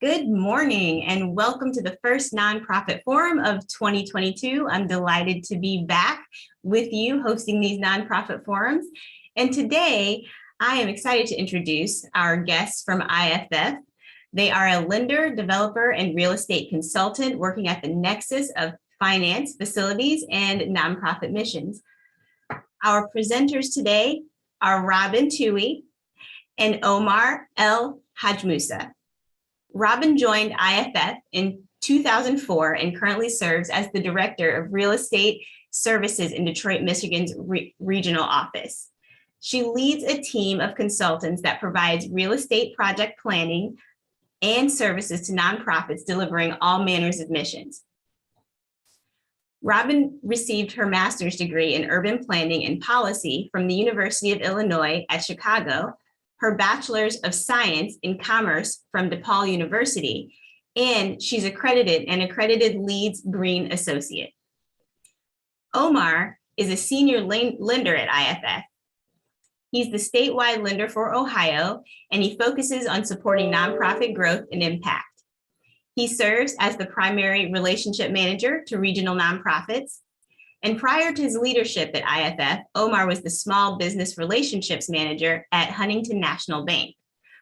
Good morning and welcome to the first nonprofit forum of 2022. I'm delighted to be back with you hosting these nonprofit forums. And today I am excited to introduce our guests from IFF. They are a lender, developer, and real estate consultant working at the nexus of finance, facilities, and nonprofit missions. Our presenters today are Robin Toewe and Omar El Hajmusa. Robin joined IFF in 2004 and currently serves as the Director of Real Estate Services in Detroit, Michigan's regional office. She leads a team of consultants that provides real estate project planning and services to nonprofits delivering all manners of missions. Robin received her master's degree in urban planning and policy from the University of Illinois at Chicago, her Bachelors of Science in Commerce from DePaul University, and she's accredited Leeds Green Associate. Omar is a senior lender at IFF. He's the statewide lender for Ohio, and he focuses on supporting nonprofit growth and impact. He serves as the primary relationship manager to regional nonprofits. And prior to his leadership at IFF, Omar was the Small Business Relationships Manager at Huntington National Bank.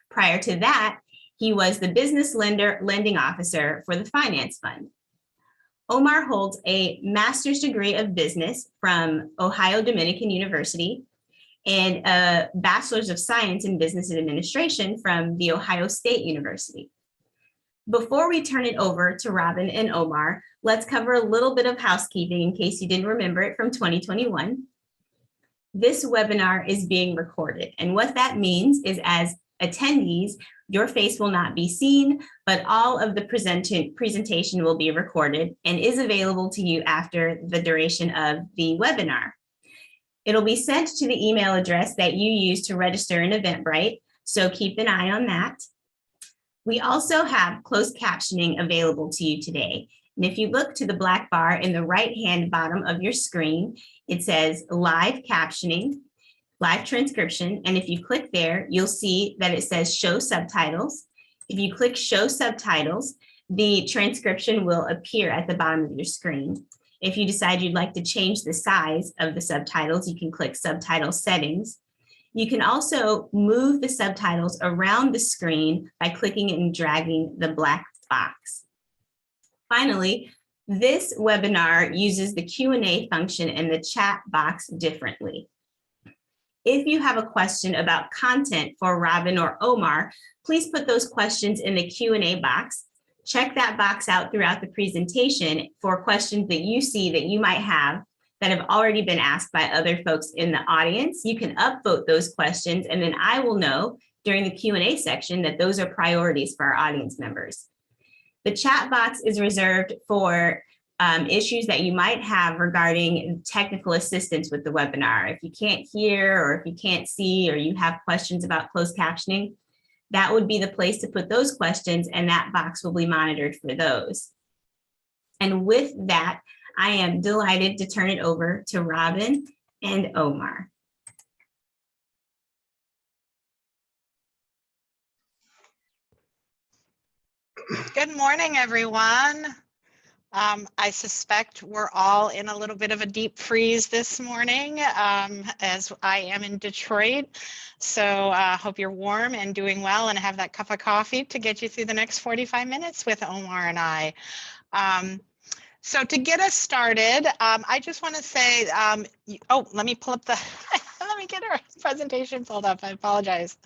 Prior to that, he was the Business Lending Officer for the Finance Fund. Omar holds a master's degree of business from Ohio Dominican University and a Bachelors of Science in Business Administration from The Ohio State University. Before we turn it over to Robin and Omar, let's cover a little bit of housekeeping in case you didn't remember it from 2021. This webinar is being recorded, and what that means is as attendees, your face will not be seen, but all of the presentation will be recorded and is available to you after the duration of the webinar. It'll be sent to the email address that you use to register in Eventbrite, so keep an eye on that. We also have closed captioning available to you today. And if you look to the black bar in the right-hand bottom of your screen, it says live captioning, live transcription. And if you click there, you'll see that it says show subtitles. If you click show subtitles, the transcription will appear at the bottom of your screen. If you decide you'd like to change the size of the subtitles, you can click subtitle settings. You can also move the subtitles around the screen by clicking and dragging the black box. Finally, this webinar uses the Q&A function and the chat box differently. If you have a question about content for Robin or Omar, please put those questions in the Q&A box. Check that box out throughout the presentation for questions that you see that you might have that have already been asked by other folks in the audience. You can upvote those questions, and then I will know during the Q&A section that those are priorities for our audience members. The chat box is reserved for issues that you might have regarding technical assistance with the webinar. If you can't hear, or if you can't see, or you have questions about closed captioning, that would be the place to put those questions, and that box will be monitored for those. And with that, I am delighted to turn it over to Robin and Omar. Good morning, everyone. I suspect we're all in a little bit of a deep freeze this morning, as I am in Detroit. So I hope you're warm and doing well and have that cup of coffee to get you through the next 45 minutes with Omar and I. So to get us started, I just want to say, let me pull up the, let me get our presentation pulled up. I apologize.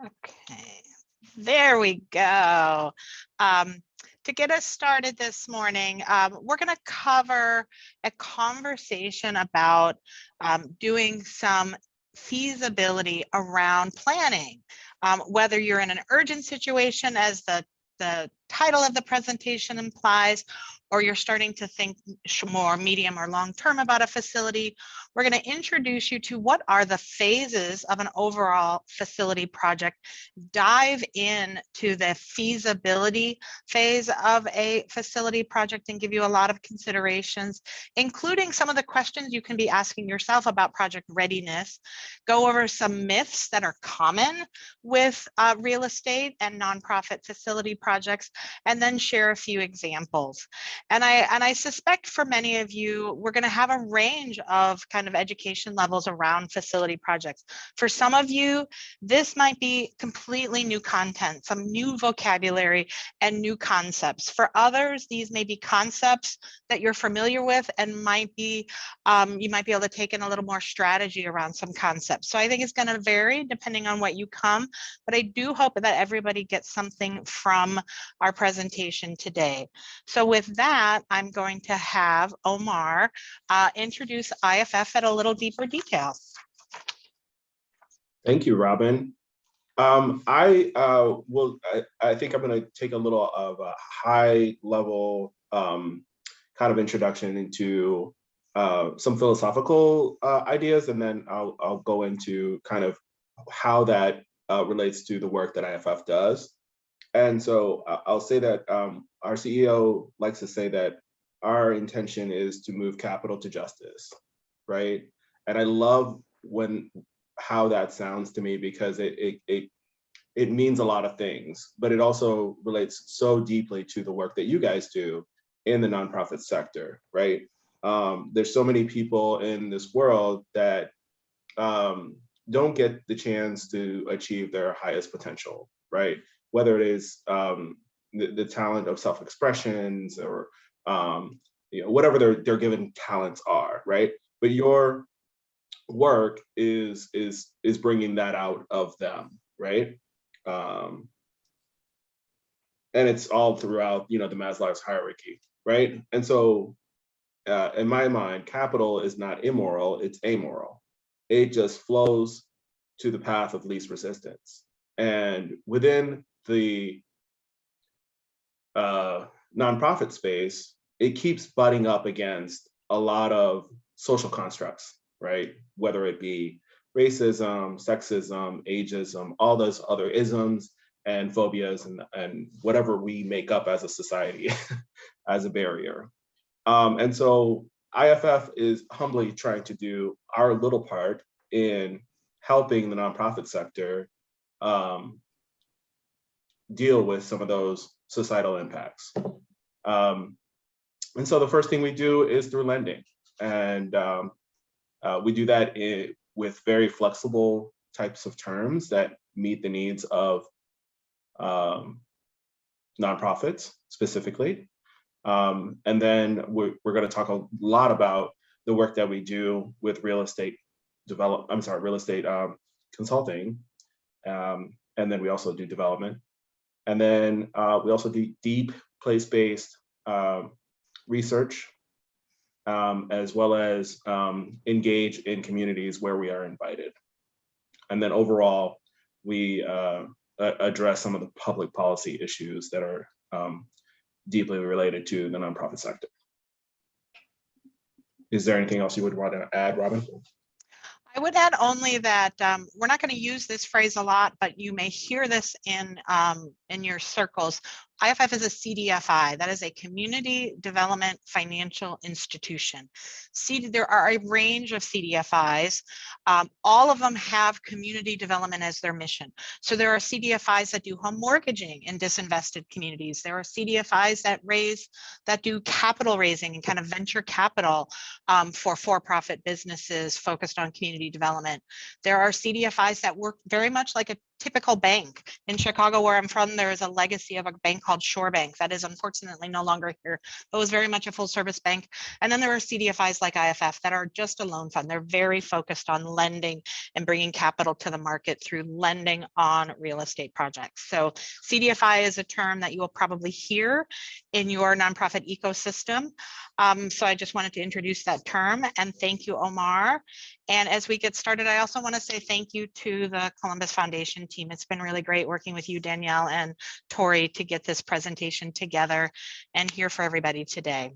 Okay, there we go. To get us started this morning, we're going to cover a conversation about doing some feasibility around planning. Whether you're in an urgent situation, as the title of the presentation implies, or you're starting to think more medium or long term about a facility, we're going to introduce you to what are the phases of an overall facility project, dive into the feasibility phase of a facility project and give you a lot of considerations, including some of the questions you can be asking yourself about project readiness, go over some myths that are common with real estate and nonprofit facility projects, and then share a few examples. And I suspect for many of you, we're going to have a range of kind of education levels around facility projects. For some of you, this might be completely new content, some new vocabulary and new concepts. For others, these may be concepts that you're familiar with and might be, you might be able to take in a little more strategy around some concepts. So I think it's going to vary depending on what you come, but I do hope that everybody gets something from our presentation today. So with that, I'm going to have Omar introduce IFF at a little deeper detail. Thank you, Robin. I think I'm going to take a little of a high level kind of introduction into some philosophical ideas, and then I'll go into kind of how that relates to the work that IFF does. And so I'll say that our CEO likes to say that our intention is to move capital to justice, right? And I love how that sounds to me, because it means a lot of things, but it also relates so deeply to the work that you guys do in the nonprofit sector, right? There's so many people in this world that don't get the chance to achieve their highest potential, right? Whether it is the talent of self-expressions or whatever their given talents are, right? But your work is bringing that out of them, right? And it's all throughout, the Maslow's hierarchy, right? And so, in my mind, capital is not immoral; it's amoral. It just flows to the path of least resistance, and within the nonprofit space, it keeps butting up against a lot of social constructs, right? Whether it be racism, sexism, ageism, all those other isms and phobias and whatever we make up as a society as a barrier. And so IFF is humbly trying to do our little part in helping the nonprofit sector deal with some of those societal impacts. And so the first thing we do is through lending. And we do that with very flexible types of terms that meet the needs of nonprofits specifically. And then we're going to talk a lot about the work that we do with real estate consulting. And then we also do development. And then we also do deep place-based research, as well as engage in communities where we are invited. And then overall, we address some of the public policy issues that are deeply related to the nonprofit sector. Is there anything else you would want to add, Robin? I would add only that we're not going to use this phrase a lot, but you may hear this in your circles. IFF is a CDFI, that is a Community Development Financial Institution. There are a range of CDFIs. All of them have community development as their mission. So there are CDFIs that do home mortgaging in disinvested communities. There are CDFIs that do capital raising and kind of venture capital for-profit businesses focused on community development. There are CDFIs that work very much like a typical bank. In Chicago, where I'm from, there is a legacy of a bank called Shore Bank that is unfortunately no longer here, but was very much a full service bank. And then there are CDFIs like IFF that are just a loan fund. They're very focused on lending and bringing capital to the market through lending on real estate projects. So CDFI is a term that you will probably hear in your nonprofit ecosystem. So I just wanted to introduce that term, and thank you, Omar. And as we get started, I also want to say thank you to the Columbus Foundation team. It's been really great working with you, Danielle and Toewe, to get this presentation together and here for everybody today.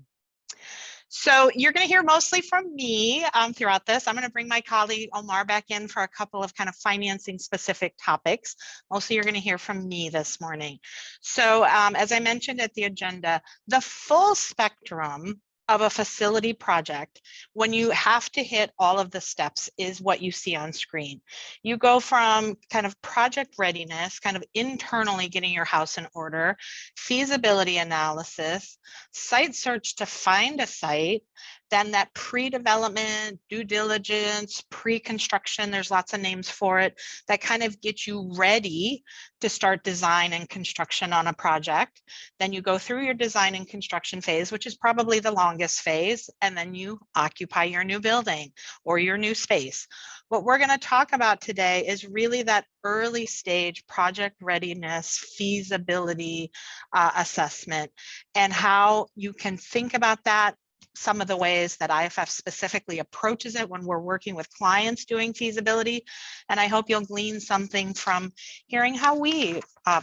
So you're going to hear mostly from me throughout this. I'm going to bring my colleague Omar back in for a couple of kind of financing specific topics. Mostly you're going to hear from me this morning. So as I mentioned at the agenda, the full spectrum of a facility project, when you have to hit all of the steps, is what you see on screen. You go from kind of project readiness, kind of internally getting your house in order, feasibility analysis, site search to find a site, then that pre-development, due diligence, pre-construction, there's lots of names for it, that kind of get you ready to start design and construction on a project. Then you go through your design and construction phase, which is probably the longest phase, and then you occupy your new building or your new space. What we're going to talk about today is really that early stage project readiness, feasibility assessment, and how you can think about that, some of the ways that IFF specifically approaches it when we're working with clients doing feasibility. And I hope you'll glean something from hearing how we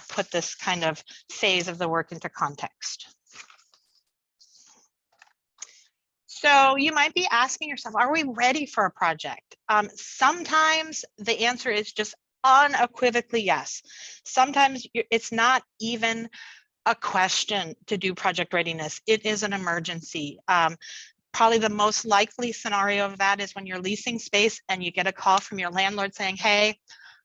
put this kind of phase of the work into context. So you might be asking yourself, are we ready for a project? Sometimes the answer is just unequivocally yes. Sometimes it's not even a question to do project readiness. It is an emergency. Probably the most likely scenario of that is when you're leasing space and you get a call from your landlord saying, hey,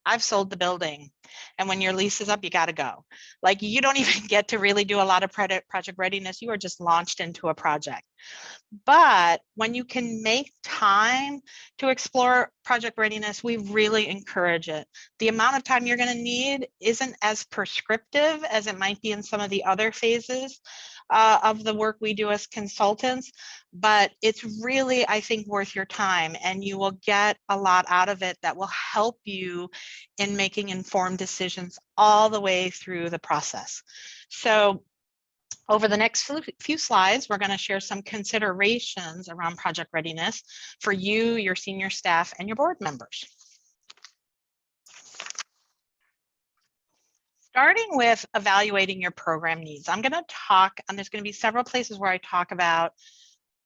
I've sold the building. And when your lease is up, you got to go. Like, you don't even get to really do a lot of project readiness. You are just launched into a project. But when you can make time to explore project readiness, we really encourage it. The amount of time you're going to need isn't as prescriptive as it might be in some of the other phases of the work we do as consultants, but it's really, I think, worth your time, and you will get a lot out of it that will help you in making informed decisions all the way through the process. So over the next few slides, we're going to share some considerations around project readiness for you, your senior staff, and your board members. Starting with evaluating your program needs, I'm going to talk, and there's going to be several places where I talk about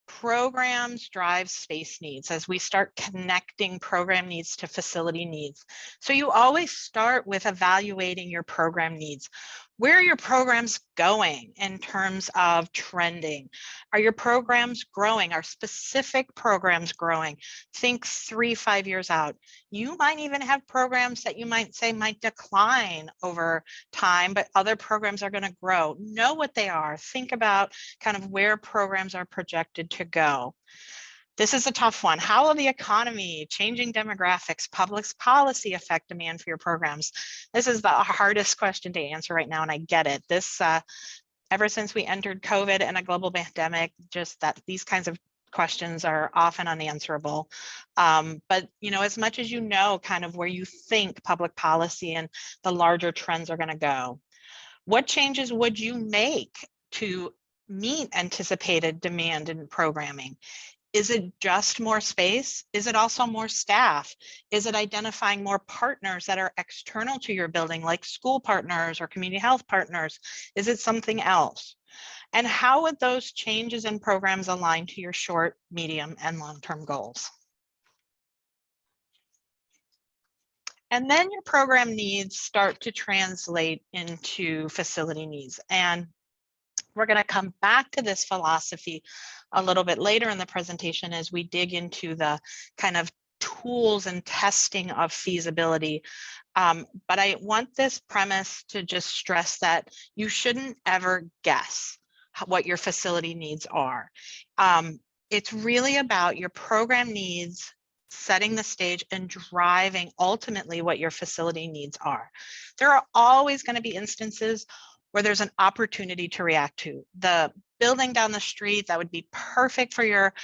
programs drive space needs as we start connecting program needs to facility needs. So you always start with evaluating your program needs. Where are your programs going in terms of trending? Are your programs growing? Are specific programs growing? Think 3-5 years out. You might even have programs that you might say might decline over time, but other programs are going to grow. Know what they are. Think about kind of where programs are projected to go. This is a tough one. How will the economy, changing demographics, public policy affect demand for your programs? This is the hardest question to answer right now, and I get it. This, ever since we entered COVID and a global pandemic, just that these kinds of questions are often unanswerable. But as much as you know kind of where you think public policy and the larger trends are going to go, what changes would you make to meet anticipated demand in programming? Is it just more space? Is it also more staff? Is it identifying more partners that are external to your building, like school partners or community health partners? Is it something else? And how would those changes in programs align to your short, medium, and long-term goals? And then your program needs start to translate into facility needs. And we're going to come back to this philosophy a little bit later in the presentation as we dig into the kind of tools and testing of feasibility. But I want this premise to just stress that you shouldn't ever guess what your facility needs are. It's really about your program needs, setting the stage and driving ultimately what your facility needs are. There are always going to be instances where there's an opportunity to react to. The building down the street that would be perfect for your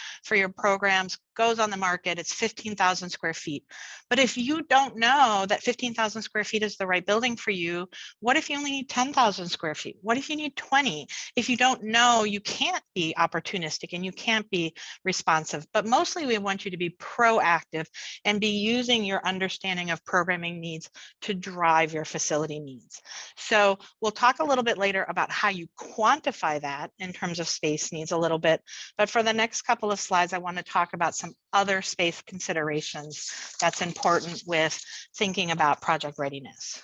programs goes on the market, it's 15,000 square feet. But if you don't know that 15,000 square feet is the right building for you, what if you only need 10,000 square feet? What if you need 20? If you don't know, you can't be opportunistic and you can't be responsive. But mostly we want you to be proactive and be using your understanding of programming needs to drive your facility needs. So we'll talk a little bit later about how you quantify that in terms of space needs a little bit. But for the next couple of slides, I want to talk about some other space considerations that's important with thinking about project readiness.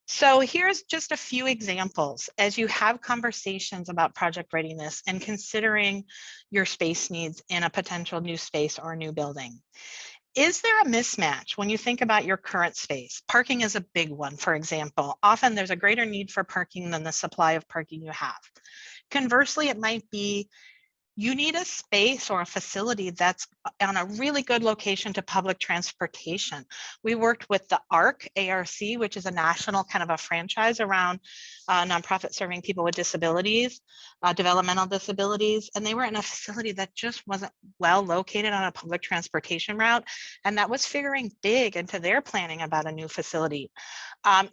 So here's just a few examples as you have conversations about project readiness and considering your space needs in a potential new space or new building. Is there a mismatch when you think about your current space? Parking is a big one, for example. Often there's a greater need for parking than the supply of parking you have. Conversely, it might be you need a space or a facility that's on a really good location to public transportation. We worked with the ARC, which is a national kind of a franchise around nonprofit serving people with disabilities, developmental disabilities, and they were in a facility that just wasn't well located on a public transportation route, and that was figuring big into their planning about a new facility.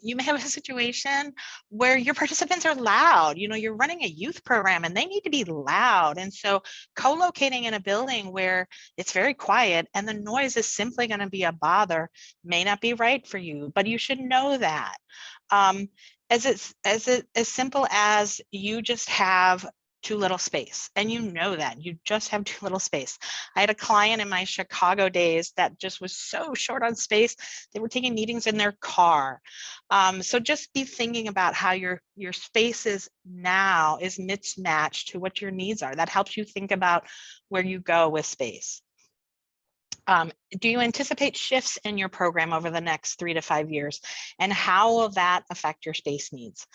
You may have a situation where your participants are loud. You're running a youth program and they need to be loud. And so co-locating in a building where it's very quiet and the noise is simply going to be a bother may not be right for you, but you should know that. As simple as you just have too little space, and you know that you just have too little space. I had a client in my Chicago days that just was so short on space, they were taking meetings in their car. So just be thinking about how your spaces now is mismatched to what your needs are. That helps you think about where you go with space. Do you anticipate shifts in your program over the next 3 to 5 years? And how will that affect your space needs?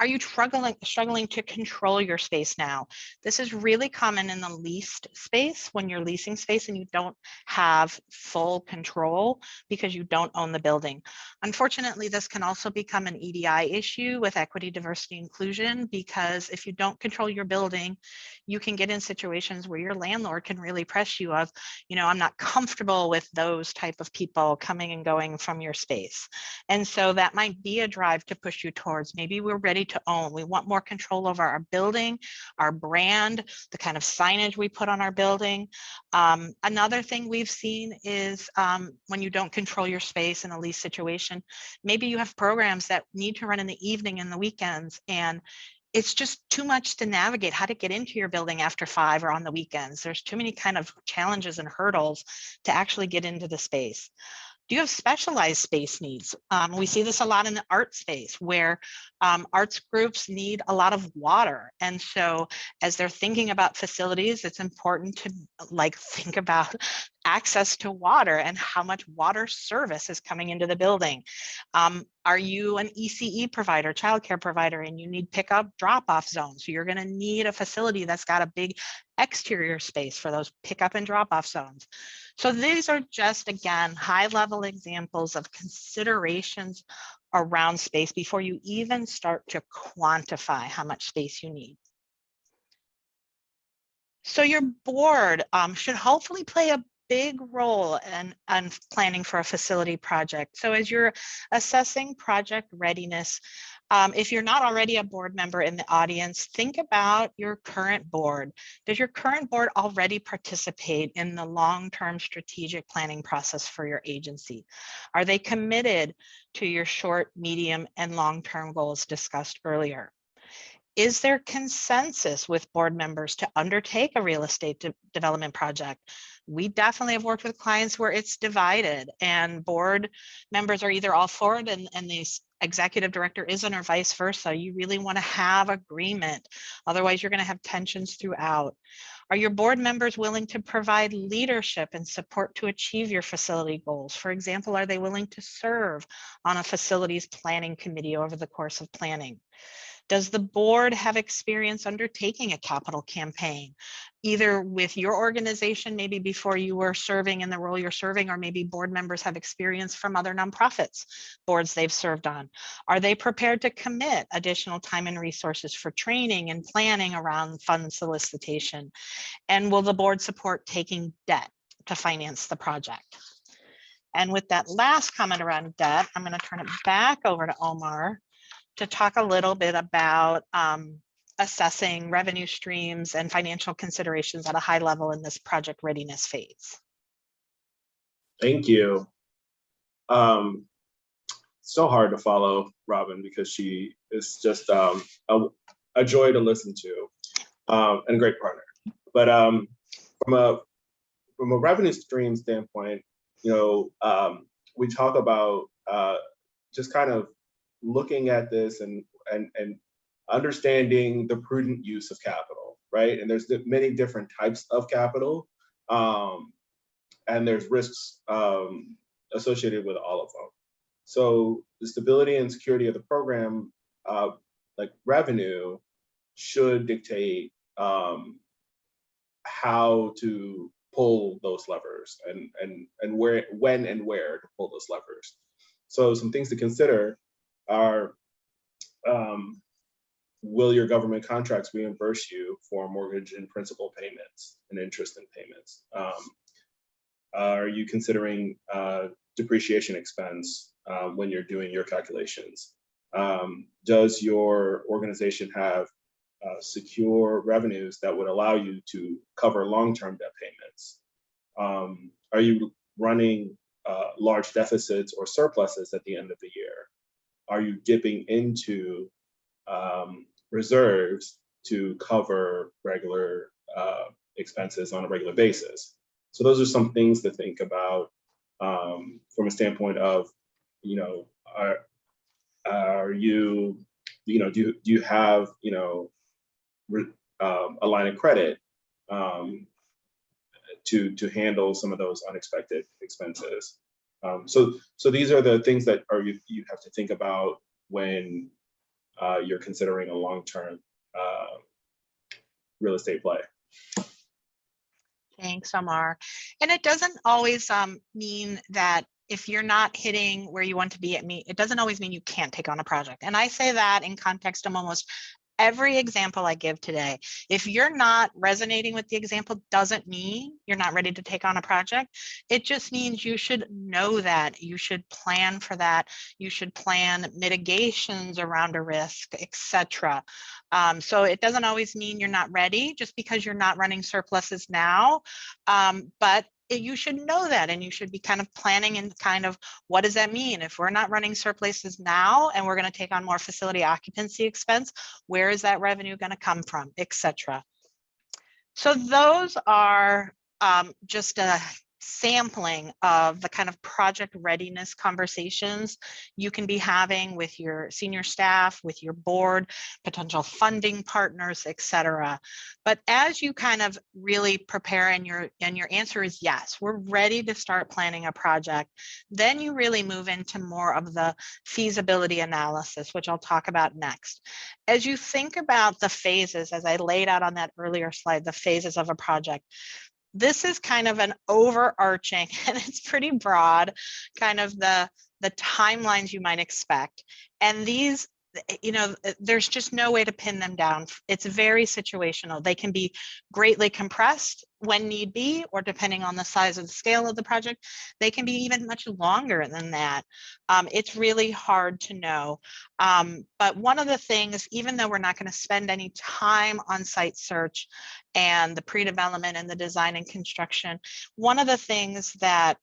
Are you struggling to control your space now? This is really common in the leased space when you're leasing space and you don't have full control because you don't own the building. Unfortunately, this can also become an EDI issue with equity, diversity, inclusion, because if you don't control your building, you can get in situations where your landlord can really press you of, I'm not comfortable with those type of people coming and going from your space. And so that might be a drive to push you towards, maybe we're ready to own. We want more control over our building, our brand, the kind of signage we put on our building. Another thing we've seen is when you don't control your space in a lease situation, maybe you have programs that need to run in the evening and the weekends, and it's just too much to navigate how to get into your building after 5 or on the weekends. There's too many kind of challenges and hurdles to actually get into the space. Do you have specialized space needs? We see this a lot in the art space where arts groups need a lot of water. And so as they're thinking about facilities, it's important to think about access to water and how much water service is coming into the building. Are you an ECE provider, childcare provider, and you need pickup drop-off zones? So you're going to need a facility that's got a big exterior space for those pickup and drop-off zones. So these are just, again, high-level examples of considerations around space before you even start to quantify how much space you need. So your board should hopefully play a big role in planning for a facility project. So as you're assessing project readiness, if you're not already a board member in the audience, think about your current board. Does your current board already participate in the long-term strategic planning process for your agency? Are they committed to your short, medium, and long-term goals discussed earlier? Is there consensus with board members to undertake a real estate development project? We definitely have worked with clients where it's divided and board members are either all for it and the executive director isn't, or vice versa. You really want to have agreement. Otherwise, you're going to have tensions throughout. Are your board members willing to provide leadership and support to achieve your facility goals? For example, are they willing to serve on a facilities planning committee over the course of planning? Does the board have experience undertaking a capital campaign, either with your organization, maybe before you were serving in the role you're serving, or maybe board members have experience from other nonprofits, boards they've served on? Are they prepared to commit additional time and resources for training and planning around fund solicitation? And will the board support taking debt to finance the project? And with that last comment around debt, I'm going to turn it back over to Omar to talk a little bit about assessing revenue streams and financial considerations at a high level in this project readiness phase. Thank you. So hard to follow Robin because she is just a joy to listen to and a great partner. But from a revenue stream standpoint, we talk about just kind of looking at this and understanding the prudent use of capital, right? And there's many different types of capital, and there's risks associated with all of them. So the stability and security of the program, like revenue, should dictate how to pull those levers and where, when and where to pull those levers. So some things to consider are, will your government contracts reimburse you for mortgage and principal payments and interest and payments? Are you considering depreciation expense when you're doing your calculations? Does your organization have secure revenues that would allow you to cover long-term debt payments? Are you running large deficits or surpluses at the end of the year? Are you dipping into reserves to cover regular expenses on a regular basis? So those are some things to think about from a standpoint of, are you, do you have, a line of credit to handle some of those unexpected expenses? So these are the things that you have to think about when you're considering a long-term real estate play. Thanks, Omar. And it doesn't always mean that if you're not hitting where you want to be, it doesn't always mean you can't take on a project. And I say that in context of almost every example I give today. If you're not resonating with the example, doesn't mean you're not ready to take on a project. It just means you should know that. You should plan for that. You should plan mitigations around a risk, etc. So it doesn't always mean you're not ready just because you're not running surpluses now. But you should know that, and you should be kind of planning and kind of, what does that mean? If we're not running surpluses now and we're going to take on more facility occupancy expense, where is that revenue going to come from, etc. So those are just a sampling of the kind of project readiness conversations you can be having with your senior staff, with your board, potential funding partners, etc. But as you kind of really prepare, and your answer is yes, we're ready to start planning a project, then you really move into more of the feasibility analysis, which I'll talk about next. As you think about the phases, as I laid out on that earlier slide, the phases of a project, this is kind of an overarching, and it's pretty broad, kind of the timelines you might expect. And these, there's just no way to pin them down. It's very situational. They can be greatly compressed when need be, or depending on the size of the scale of the project, they can be even much longer than that. It's really hard to know. But one of the things, even though we're not going to spend any time on site search and the pre-development and the design and construction, one of the things that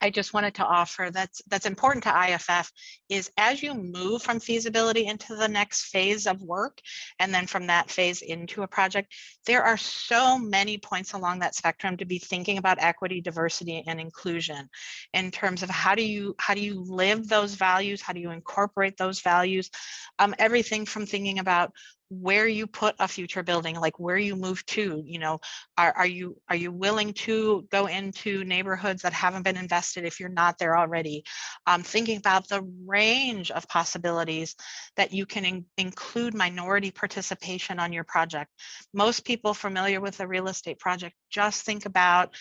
I just wanted to offer that's important to IFF is, as you move from feasibility into the next phase of work, and then from that phase into a project, there are so many points along that spectrum to be thinking about equity, diversity, and inclusion in terms of how do you live those values, how do you incorporate those values, everything from thinking about where you put a future building, like where you move to, you know, are you willing to go into neighborhoods that haven't been invested if you're not there already? Thinking about the range of possibilities that you can include minority participation on your project. Most people familiar with a real estate project just think about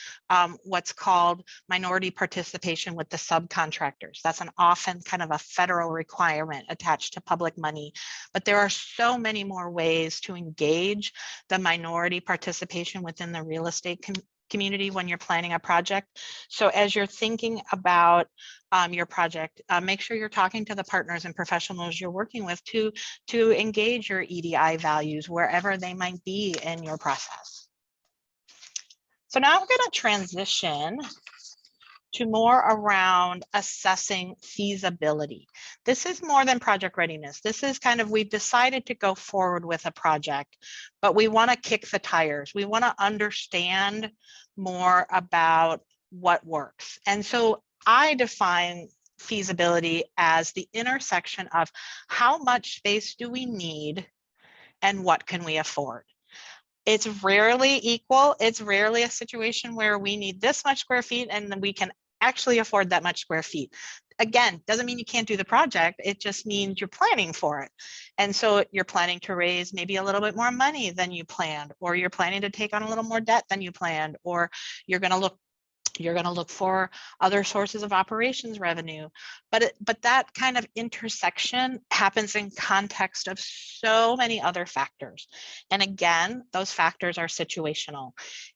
what's called minority participation with the subcontractors. That's an often kind of a federal requirement attached to public money, but there are so many more ways to engage the minority participation within the real estate community when you're planning a project. So as you're thinking about your project, make sure you're talking to the partners and professionals you're working with to engage your EDI values wherever they might be in your process. So now I'm going to transition to more around assessing feasibility. This is more than project readiness. This is kind of, we've decided to go forward with a project, but we want to kick the tires. We want to understand more about what works. And so I define feasibility as the intersection of how much space do we need and what can we afford. It's rarely equal. It's rarely a situation where we need this much square feet and then we can actually afford that much square feet. Again, doesn't mean you can't do the project. It just means you're planning for it. And so you're planning to raise maybe a little bit more money than you planned, or you're planning to take on a little more debt than you planned, or you're going to look for other sources of operations revenue. But that kind of intersection happens in context of so many other factors. And again, those factors are situational.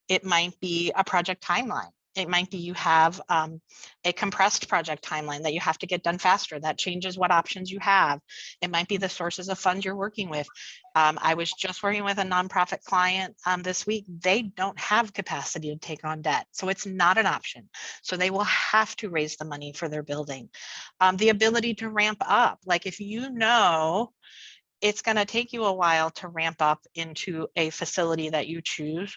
It might be a project timeline. It might be you have a compressed project timeline that you have to get done faster. That changes what options you have. It might be the sources of funds you're working with. I was just working with a nonprofit client this week. They don't have capacity to take on debt, so it's not an option. So they will have to raise the money for their building. The ability to ramp up, like if you know it's going to take you a while to ramp up into a facility that you choose,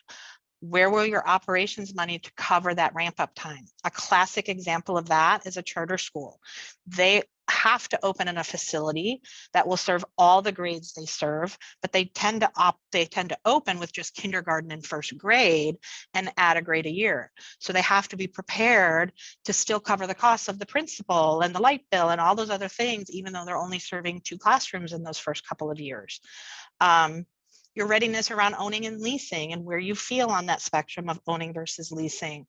where will your operations money to cover that ramp up time? A classic example of that is a charter school. They have to open in a facility that will serve all the grades they serve, but they tend to open with just kindergarten and first grade and add a grade a year. So they have to be prepared to still cover the costs of the principal and the light bill and all those other things, even though they're only serving 2 classrooms in those first couple of years. Your readiness around owning and leasing and where you feel on that spectrum of owning versus leasing.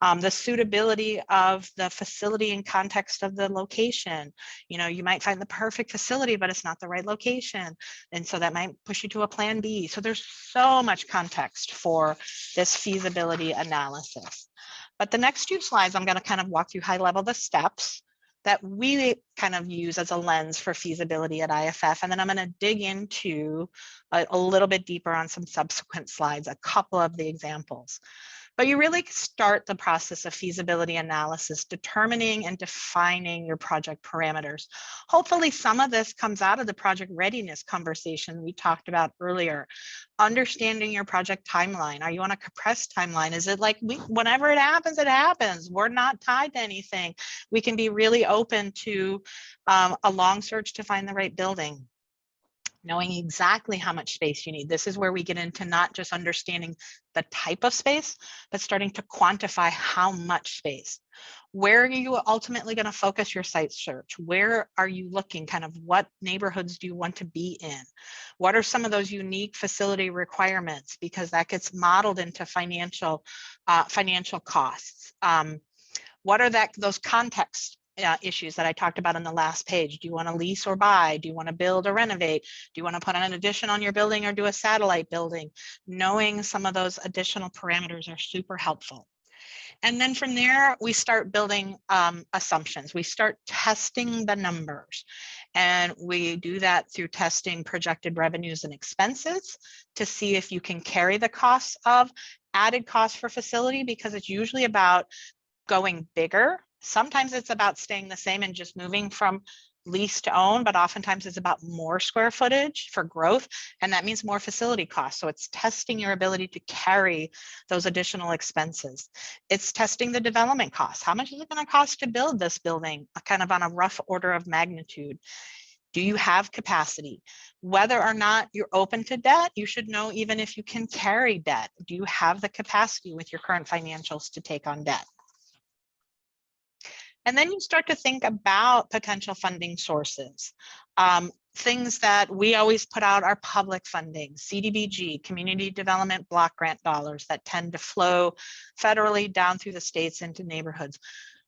The suitability of the facility in context of the location. You know, you might find the perfect facility, but it's not the right location. And so that might push you to a plan B. So there's so much context for this feasibility analysis. But the next 2 slides, I'm going to kind of walk through high level the steps that we kind of use as a lens for feasibility at IFF. And then I'm going to dig into a little bit deeper on some subsequent slides, a couple of the examples. But you really start the process of feasibility analysis, determining and defining your project parameters. Hopefully some of this comes out of the project readiness conversation we talked about earlier. Understanding your project timeline. Are you on a compressed timeline? Is it like whenever it happens, it happens? We're not tied to anything. We can be really open to a long search to find the right building. Knowing exactly how much space you need. This is where we get into not just understanding the type of space, but starting to quantify how much space. Where are you ultimately going to focus your site search? Where are you looking? Kind of what neighborhoods do you want to be in? What are some of those unique facility requirements? Because that gets modeled into financial costs. What are those contexts? Issues that I talked about on the last page. Do you want to lease or buy? Do you want to build or renovate? Do you want to put an addition on your building or do a satellite building? Knowing some of those additional parameters are super helpful. And then from there, we start building assumptions. We start testing the numbers. And we do that through testing projected revenues and expenses to see if you can carry the costs of added costs for facility, because it's usually about going bigger. Sometimes it's about staying the same and just moving from lease to own, but oftentimes it's about more square footage for growth, and that means more facility costs. So it's testing your ability to carry those additional expenses. It's testing the development costs. How much is it going to cost to build this building, kind of on a rough order of magnitude? Do you have capacity? Whether or not you're open to debt, you should know even if you can carry debt. Do you have the capacity with your current financials to take on debt? And then you start to think about potential funding sources. Things that we always put out are public funding, CDBG, Community Development Block Grant dollars that tend to flow federally down through the states into neighborhoods.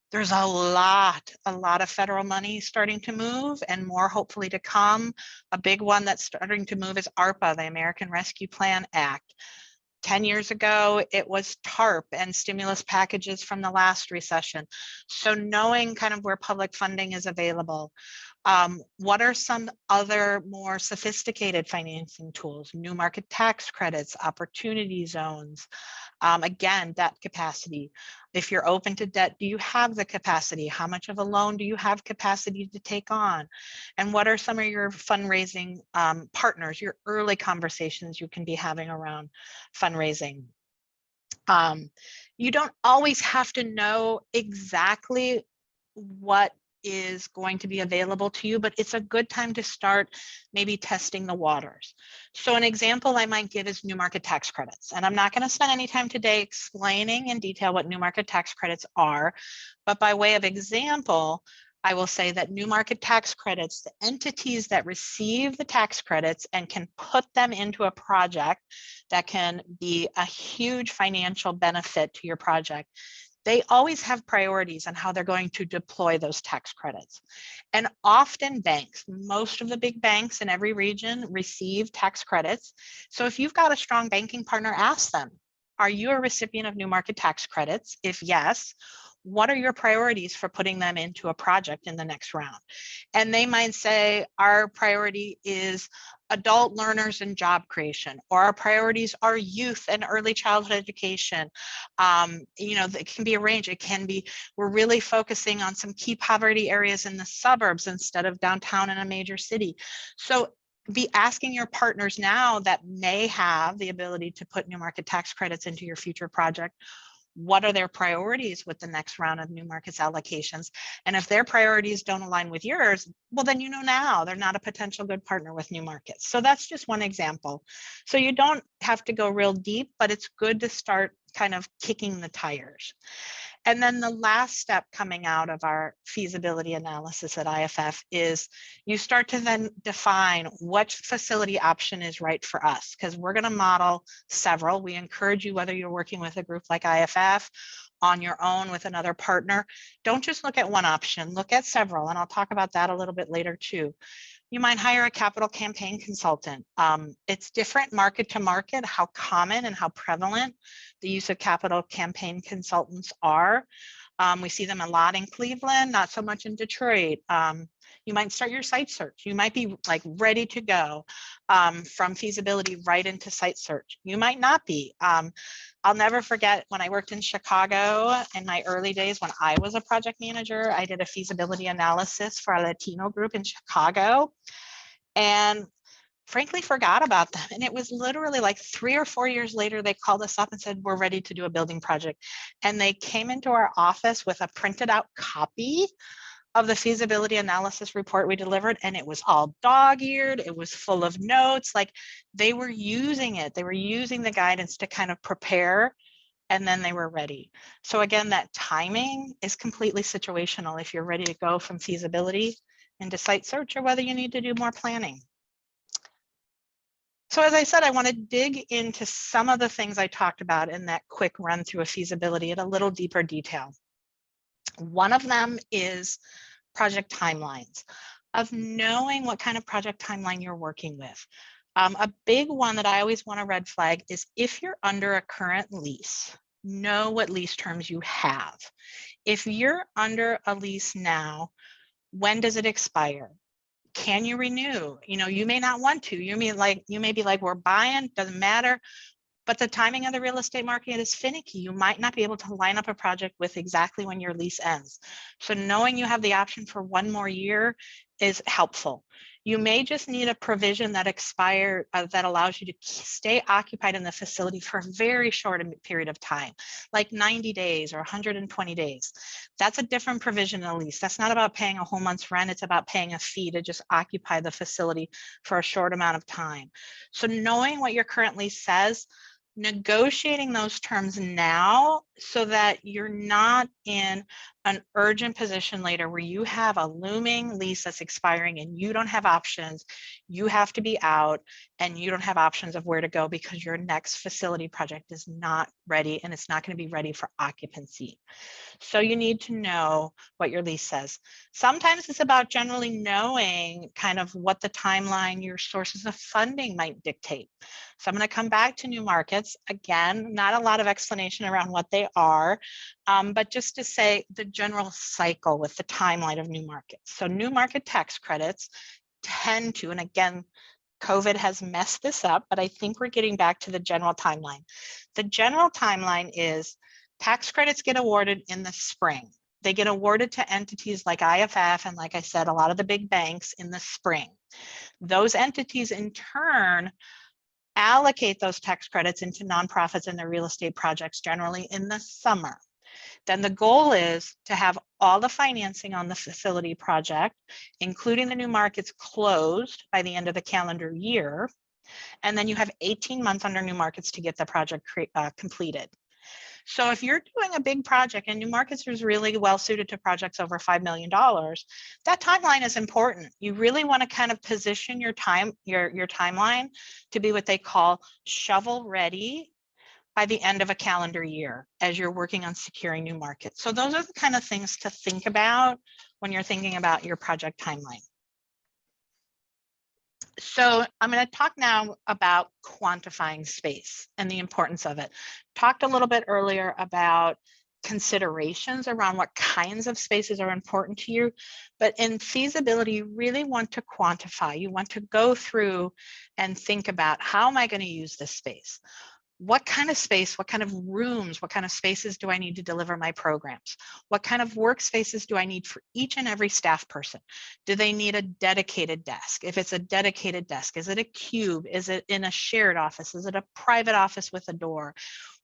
There's a lot of federal money starting to move, and more hopefully to come. A big one that's starting to move is ARPA, the American Rescue Plan Act. 10 years ago, it was TARP and stimulus packages from the last recession. So knowing kind of where public funding is available. What are some other more sophisticated financing tools? New market tax credits, opportunity zones, again, debt capacity. If you're open to debt, do you have the capacity? How much of a loan do you have capacity to take on? And what are some of your fundraising partners, your early conversations you can be having around fundraising? You don't always have to know exactly what is going to be available to you, but it's a good time to start maybe testing the waters. So an example I might give is new market tax credits. And I'm not going to spend any time today explaining in detail what new market tax credits are, but by way of example, I will say that new market tax credits, the entities that receive the tax credits and can put them into a project that can be a huge financial benefit to your project, they always have priorities on how they're going to deploy those tax credits. And often banks, most of the big banks in every region receive tax credits. So if you've got a strong banking partner, ask them, are you a recipient of new market tax credits? If yes, what are your priorities for putting them into a project in the next round? And they might say, our priority is adult learners and job creation, or our priorities are youth and early childhood education. It can be a range. It can be, we're really focusing on some key poverty areas in the suburbs instead of downtown in a major city. So be asking your partners now that may have the ability to put new market tax credits into your future project, what are their priorities with the next round of new markets allocations? And if their priorities don't align with yours, well, then you know now they're not a potential good partner with new markets. So that's just one example. So you don't have to go real deep, but it's good to start kind of kicking the tires. And then the last step coming out of our feasibility analysis at IFF is you start to then define which facility option is right for us, because we're going to model several. We encourage you, whether you're working with a group like IFF, on your own with another partner, don't just look at one option, look at several. And I'll talk about that a little bit later too. You might hire a capital campaign consultant. It's different market to market, how common and how prevalent the use of capital campaign consultants are. We see them a lot in Cleveland, not so much in Detroit. You might start your site search. You might be like ready to go from feasibility right into site search. You might not be. I'll never forget when I worked in Chicago in my early days when I was a project manager, I did a feasibility analysis for a Latino group in Chicago and frankly forgot about them. And it was literally like 3 or 4 years later, they called us up and said, we're ready to do a building project. And they came into our office with a printed out copy of the feasibility analysis report we delivered, and it was all dog-eared, it was full of notes, like they were using it, they were using the guidance to kind of prepare, and then they were ready. So again, that timing is completely situational if you're ready to go from feasibility into site search or whether you need to do more planning. So as I said, I want to dig into some of the things I talked about in that quick run through of feasibility in a little deeper detail. One of them is project timelines, of knowing what kind of project timeline you're working with. A big one that I always want to red flag is if you're under a current lease, know what lease terms you have. If you're under a lease now, when does it expire? Can you renew? You may not want to. You may be like, we're buying, doesn't matter. But the timing of the real estate market is finicky. You might not be able to line up a project with exactly when your lease ends. So knowing you have the option for 1 more year is helpful. You may just need a provision that that allows you to stay occupied in the facility for a very short period of time, like 90 days or 120 days. That's a different provision in a lease. That's not about paying a whole month's rent. It's about paying a fee to just occupy the facility for a short amount of time. So knowing what your current lease says, negotiating those terms now so that you're not in an urgent position later where you have a looming lease that's expiring and you don't have options, you have to be out and you don't have options of where to go because your next facility project is not ready and it's not going to be ready for occupancy. So you need to know what your lease says. Sometimes it's about generally knowing kind of what the timeline, your sources of funding might dictate. So I'm going to come back to new markets. Again, not a lot of explanation around what they are, but just to say the general cycle with the timeline of new markets. So new market tax credits tend to, and again, COVID has messed this up, but I think we're getting back to the general timeline. The general timeline is tax credits get awarded in the spring. They get awarded to entities like IFF and, like I said, a lot of the big banks in the spring. Those entities in turn allocate those tax credits into nonprofits and their real estate projects generally in the summer. Then the goal is to have all the financing on the facility project, including the new markets, closed by the end of the calendar year. And then you have 18 months under new markets to get the project completed. So if you're doing a big project, and new markets is really well suited to projects over $5 million, that timeline is important. You really want to kind of position your timeline to be what they call shovel ready by the end of a calendar year as you're working on securing new markets. So those are the kind of things to think about when you're thinking about your project timeline. So I'm going to talk now about quantifying space and the importance of it. Talked a little bit earlier about considerations around what kinds of spaces are important to you, but in feasibility, you really want to quantify. You want to go through and think about, how am I going to use this space? What kind of space, what kind of rooms, what kind of spaces do I need to deliver my programs? What kind of workspaces do I need for each and every staff person? Do they need a dedicated desk? If it's a dedicated desk, is it a cube? Is it in a shared office? Is it a private office with a door?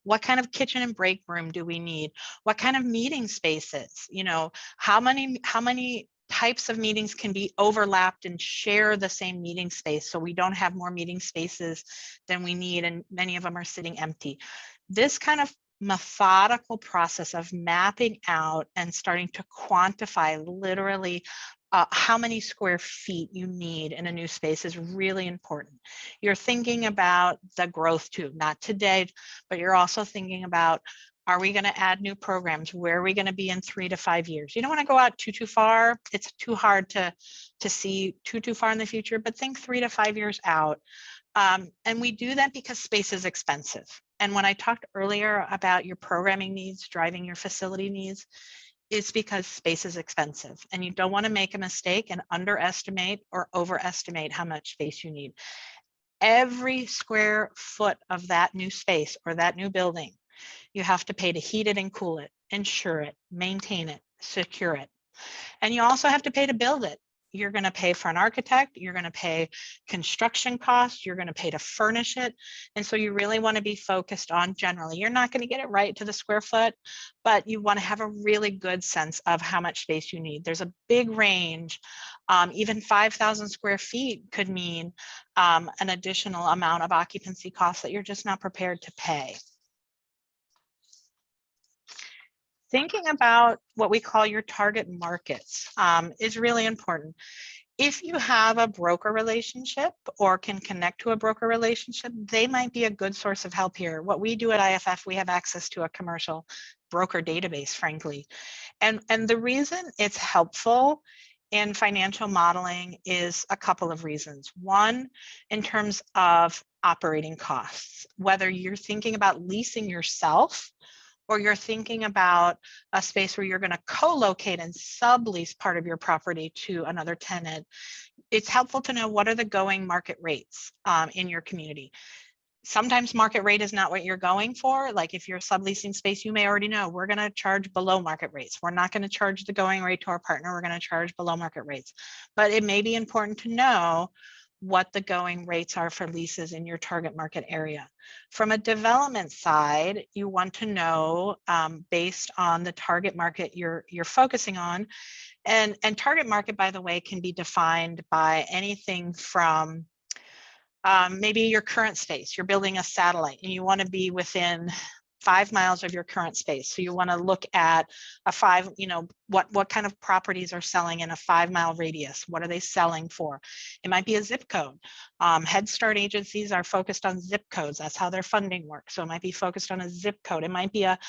What kind of kitchen and break room do we need? What kind of meeting spaces? You know, how many types of meetings can be overlapped and share the same meeting space, so we don't have more meeting spaces than we need and many of them are sitting empty. This kind of methodical process of mapping out and starting to quantify literally how many square feet you need in a new space is really important. You're thinking about the growth too, not today, but you're also thinking about, are we going to add new programs? Where are we going to be in 3 to 5 years? You don't want to go out too far. It's too hard to see too far in the future, but think 3 to 5 years out. And we do that because space is expensive. And when I talked earlier about your programming needs driving your facility needs, it's because space is expensive. And you don't want to make a mistake and underestimate or overestimate how much space you need. Every square foot of that new space or that new building, you have to pay to heat it and cool it, insure it, maintain it, secure it. And you also have to pay to build it. You're going to pay for an architect, you're going to pay construction costs, you're going to pay to furnish it. And so you really want to be focused on, generally, you're not going to get it right to the square foot, but you want to have a really good sense of how much space you need. There's a big range. Even 5,000 square feet could mean an additional amount of occupancy costs that you're just not prepared to pay. Thinking about what we call your target markets is really important. If you have a broker relationship or can connect to a broker relationship, they might be a good source of help here. What we do at IFF, we have access to a commercial broker database, frankly. And the reason it's helpful in financial modeling is a couple of reasons. One, in terms of operating costs, whether you're thinking about leasing yourself or you're thinking about a space where you're going to co-locate and sublease part of your property to another tenant, it's helpful to know what are the going market rates in your community. Sometimes market rate is not what you're going for. Like if you're subleasing space, you may already know we're going to charge below market rates. We're not going to charge the going rate to our partner. We're going to charge below market rates. But it may be important to know what the going rates are for leases in your target market area. From a development side, you want to know based on the target market you're focusing on. And target market, by the way, can be defined by anything from maybe your current space. You're building a satellite and you want to be within 5 miles of your current space. So you want to look at what kind of properties are selling in a 5-mile radius. What are they selling for? It might be a zip code. Head Start agencies are focused on zip codes. That's how their funding works. So it might be focused on a zip code. It might be a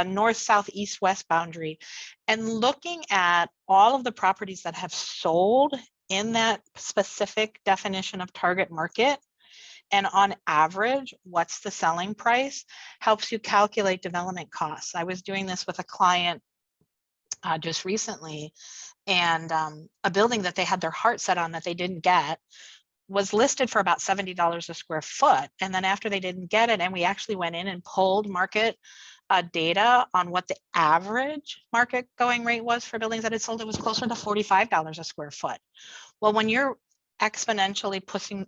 north, south, east, west boundary. And looking at all of the properties that have sold in that specific definition of target market, and on average, what's the selling price, helps you calculate development costs. I was doing this with a client just recently, and a building that they had their heart set on that they didn't get was listed for about $70 a square foot. And then after they didn't get it, and we actually went in and pulled market data on what the average market going rate was for buildings that had sold, it was closer to $45 a square foot. Well, when you're exponentially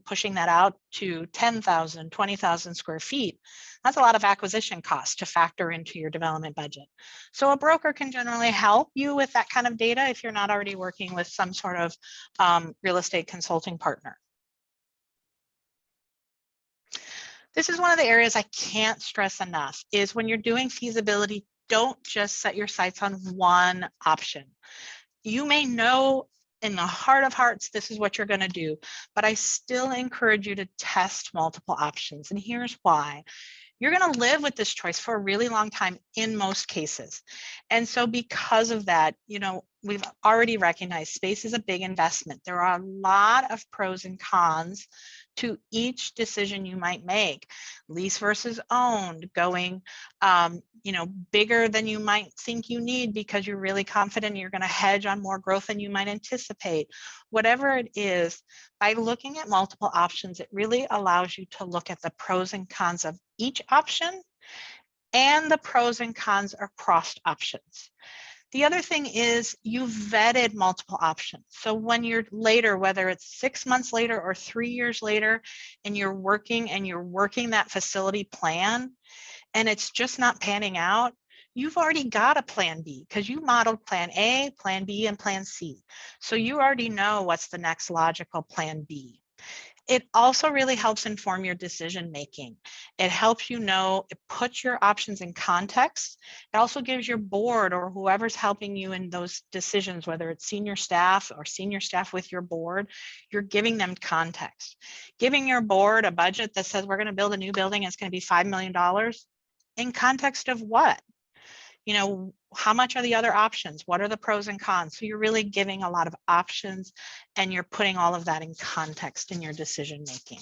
pushing that out to 10,000, 20,000 square feet, that's a lot of acquisition costs to factor into your development budget. So a broker can generally help you with that kind of data if you're not already working with some sort of real estate consulting partner. This is one of the areas I can't stress enough, is when you're doing feasibility, don't just set your sights on one option. You may know in the heart of hearts, this is what you're going to do, but I still encourage you to test multiple options. And here's why. You're going to live with this choice for a really long time in most cases. And so because of that, we've already recognized space is a big investment. There are a lot of pros and cons to each decision you might make. Lease versus owned, going bigger than you might think you need because you're really confident you're going to hedge on more growth than you might anticipate. Whatever it is, by looking at multiple options, it really allows you to look at the pros and cons of each option and the pros and cons across options. The other thing is you vetted multiple options. So when you're later, whether it's 6 months later or 3 years later, and you're working that facility plan, and it's just not panning out, you've already got a plan B because you modeled plan A, plan B, and plan C. So you already know what's the next logical plan B. It also really helps inform your decision making. It helps you know, it puts your options in context. It also gives your board or whoever's helping you in those decisions, whether it's senior staff or senior staff with your board, you're giving them context. Giving your board a budget that says we're going to build a new building, it's going to be $5 million. In context of what? How much are the other options? What are the pros and cons? So you're really giving a lot of options and you're putting all of that in context in your decision making.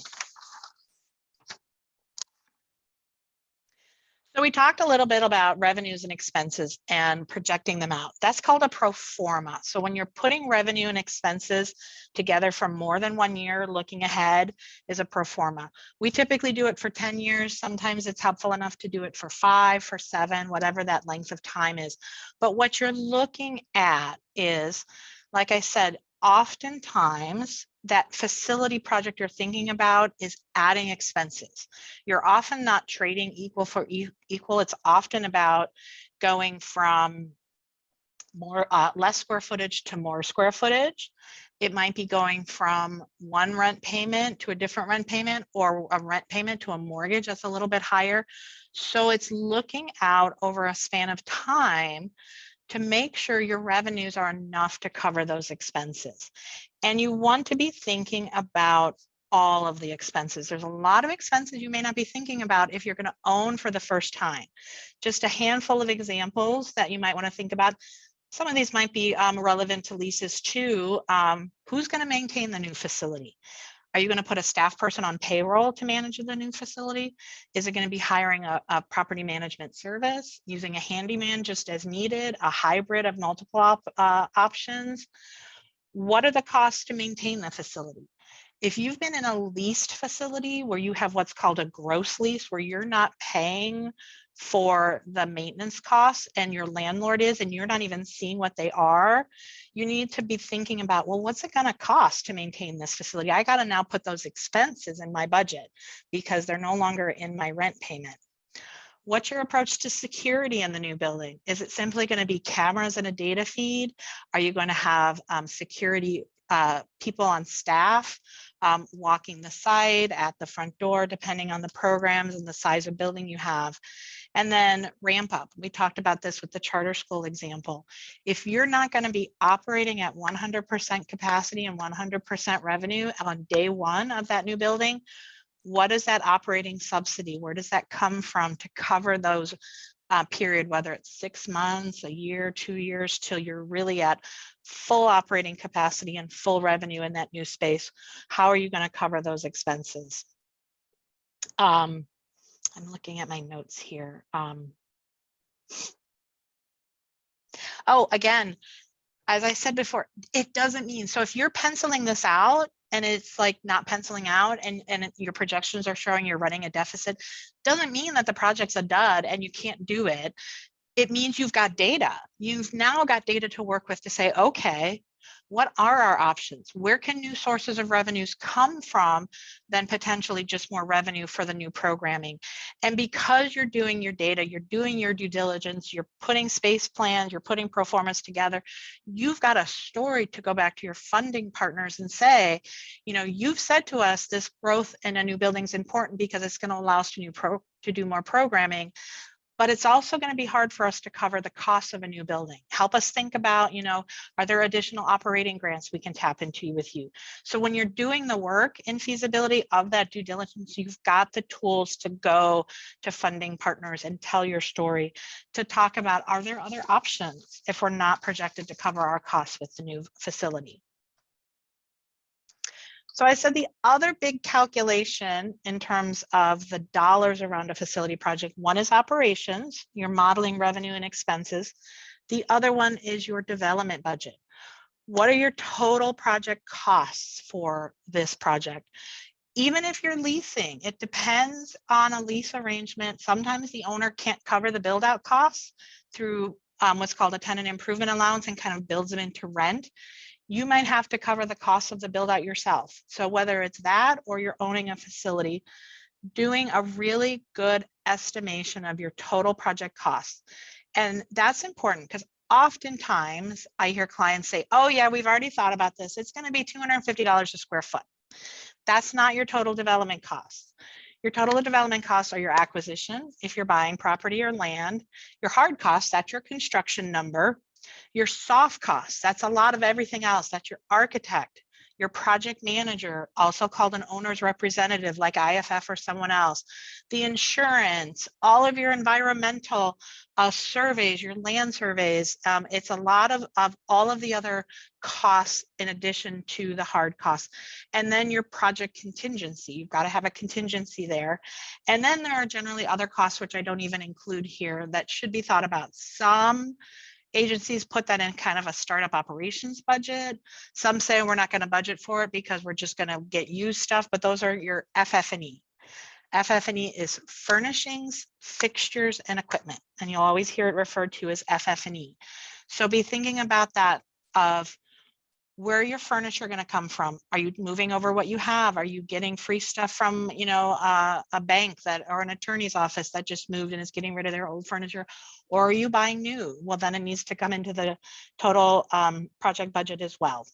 So we talked a little bit about revenues and expenses and projecting them out. That's called a pro forma. So when you're putting revenue and expenses together for more than 1 year, looking ahead is a pro forma. We typically do it for 10 years. Sometimes it's helpful enough to do it for 5, for 7, whatever that length of time is. But what you're looking at is, like I said, oftentimes that facility project you're thinking about is adding expenses. You're often not trading equal for equal. It's often about going from less square footage to more square footage. It might be going from one rent payment to a different rent payment, or a rent payment to a mortgage that's a little bit higher. So it's looking out over a span of time to make sure your revenues are enough to cover those expenses. And you want to be thinking about all of the expenses. There's a lot of expenses you may not be thinking about if you're going to own for the first time. Just a handful of examples that you might want to think about. Some of these might be relevant to leases too. Who's going to maintain the new facility? Are you going to put a staff person on payroll to manage the new facility? Is it going to be hiring a property management service, using a handyman just as needed, a hybrid of multiple options? What are the costs to maintain the facility? If you've been in a leased facility where you have what's called a gross lease, where you're not paying for the maintenance costs and your landlord is, and you're not even seeing what they are, you need to be thinking about, well, what's it going to cost to maintain this facility? I got to now put those expenses in my budget because they're no longer in my rent payment. What's your approach to security in the new building? Is it simply going to be cameras and a data feed? Are you going to have security people on staff walking the site at the front door, depending on the programs and the size of building you have? And then ramp up. We talked about this with the charter school example. If you're not going to be operating at 100% capacity and 100% revenue on day one of that new building, what is that operating subsidy? Where does that come from to cover those period, whether it's 6 months, a year, 2 years, till you're really at full operating capacity and full revenue in that new space? How are you going to cover those expenses? I'm looking at my notes here. Oh, again, as I said before, it doesn't mean, so if you're penciling this out and it's like not penciling out and your projections are showing you're running a deficit, doesn't mean that the project's a dud and you can't do it. It means you've got data. You've now got data to work with to say, okay, what are our options? Where can new sources of revenues come from than potentially just more revenue for the new programming? And because you're doing your data, you're doing your due diligence, you're putting space plans, you're putting pro formas together, you've got a story to go back to your funding partners and say, you know, you've said to us this growth in a new building is important because it's going to allow us to do more programming. But it's also going to be hard for us to cover the cost of a new building. Help us think about, you know, are there additional operating grants we can tap into with you? So when you're doing the work in feasibility of that due diligence, you've got the tools to go to funding partners and tell your story, to talk about, are there other options if we're not projected to cover our costs with the new facility? So I said the other big calculation in terms of the dollars around a facility project, one is operations, you're modeling revenue and expenses. The other one is your development budget. What are your total project costs for this project? Even if you're leasing, it depends on a lease arrangement. Sometimes the owner can't cover the build out costs through what's called a tenant improvement allowance and kind of builds them into rent. You might have to cover the cost of the build out yourself. So whether it's that or you're owning a facility, doing a really good estimation of your total project costs. And that's important because oftentimes I hear clients say, oh yeah, we've already thought about this. It's going to be $250 a square foot. That's not your total development costs. Your total development costs are your acquisition, if you're buying property or land, your hard costs, that's your construction number. Your soft costs, that's a lot of everything else. That's your architect, your project manager, also called an owner's representative like IFF or someone else, the insurance, all of your environmental surveys, your land surveys. It's a lot of all of the other costs in addition to the hard costs. And then your project contingency, you've got to have a contingency there. And then there are generally other costs, which I don't even include here, that should be thought about. Some agencies put that in kind of a startup operations budget. Some say we're not going to budget for it because we're just going to get used stuff, but those are your FF&E. FF&E is furnishings, fixtures, and equipment. And you'll always hear it referred to as FF&E. So be thinking about that of where your furniture going to come from. Are you moving over what you have? Are you getting free stuff from, you know, a bank that or an attorney's office that just moved and is getting rid of their old furniture? Or are you buying new? Well, then it needs to come into the total project budget as well.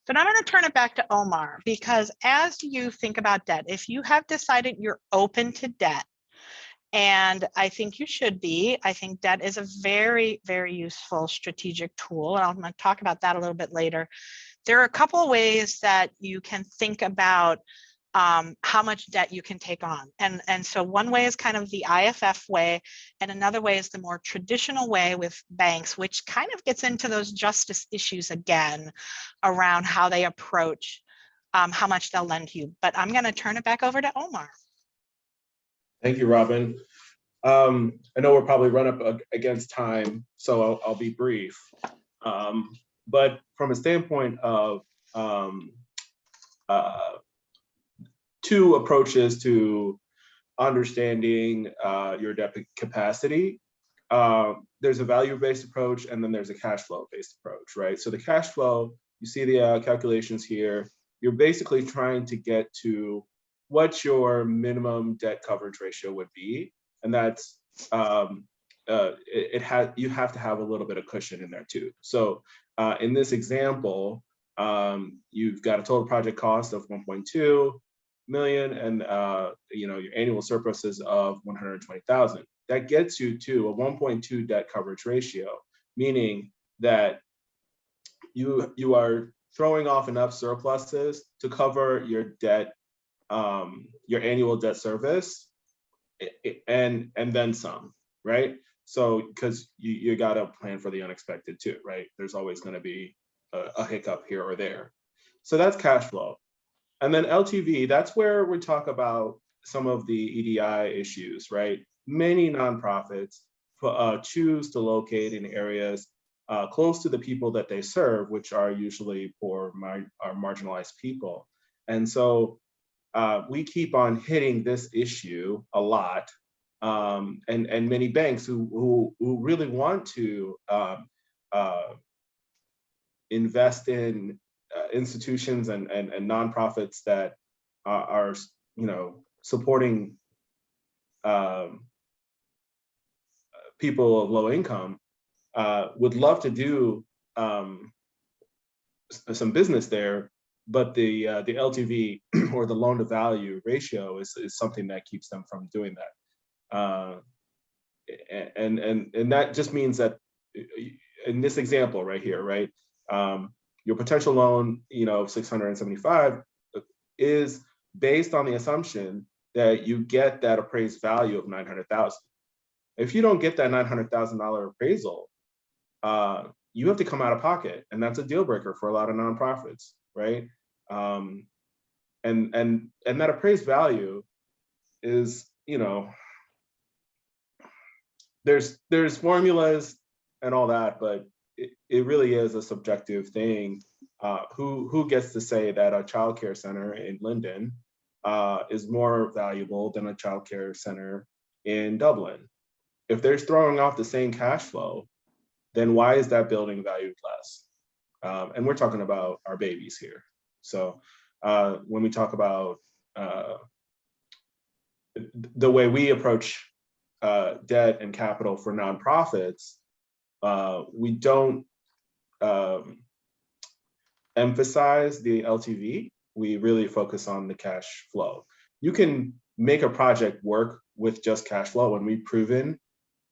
But I'm going to turn it back to Omar, because as you think about debt, if you have decided you're open to debt, and I think you should be. I think debt is a very, very useful strategic tool. And I'm going to talk about that a little bit later. There are a couple of ways that you can think about how much debt you can take on. And so one way is kind of the IFF way, and another way is the more traditional way with banks, which kind of gets into those justice issues again around how they approach how much they'll lend to you. But I'm going to turn it back over to Omar. Thank you, Robin. I know we're probably run up against time, so I'll be brief. But from a standpoint of two approaches to understanding your debt capacity, there's a value-based approach, and then there's a cash flow-based approach, right? So the cash flow, you see the calculations here, you're basically trying to get to what your minimum debt coverage ratio would be. And that's, you have to have a little bit of cushion in there too. So in this example, you've got a total project cost of 1.2 million, and your annual surpluses of 120,000. That gets you to a 1.2 debt coverage ratio, meaning that you are throwing off enough surpluses to cover your debt, your annual debt service, and then some, right? So because you got to plan for the unexpected too, right? There's always going to be a hiccup here or there. So that's cash flow. And then LTV, that's where we talk about some of the EDI issues, right? Many nonprofits choose to locate in areas close to the people that they serve, which are usually poor, marginalized people. And so we keep on hitting this issue a lot. And many banks who really want to invest in institutions and nonprofits that are supporting people of low income, would love to do some business there, but the LTV or the loan to value ratio is something that keeps them from doing that. And that just means that in this example right here, right, your potential loan, of 675 is based on the assumption that you get that appraised value of 900,000. If you don't get that $900,000 appraisal, you have to come out of pocket, and that's a deal breaker for a lot of nonprofits, right? And that appraised value is, there's formulas and all that, but it really is a subjective thing. Who gets to say that a childcare center in Linden is more valuable than a childcare center in Dublin? If they're throwing off the same cash flow, then why is that building valued less? And we're talking about our babies here. So when we talk about the way we approach debt and capital for nonprofits, we don't emphasize the LTV. We really focus on the cash flow. You can make a project work with just cash flow, and we've proven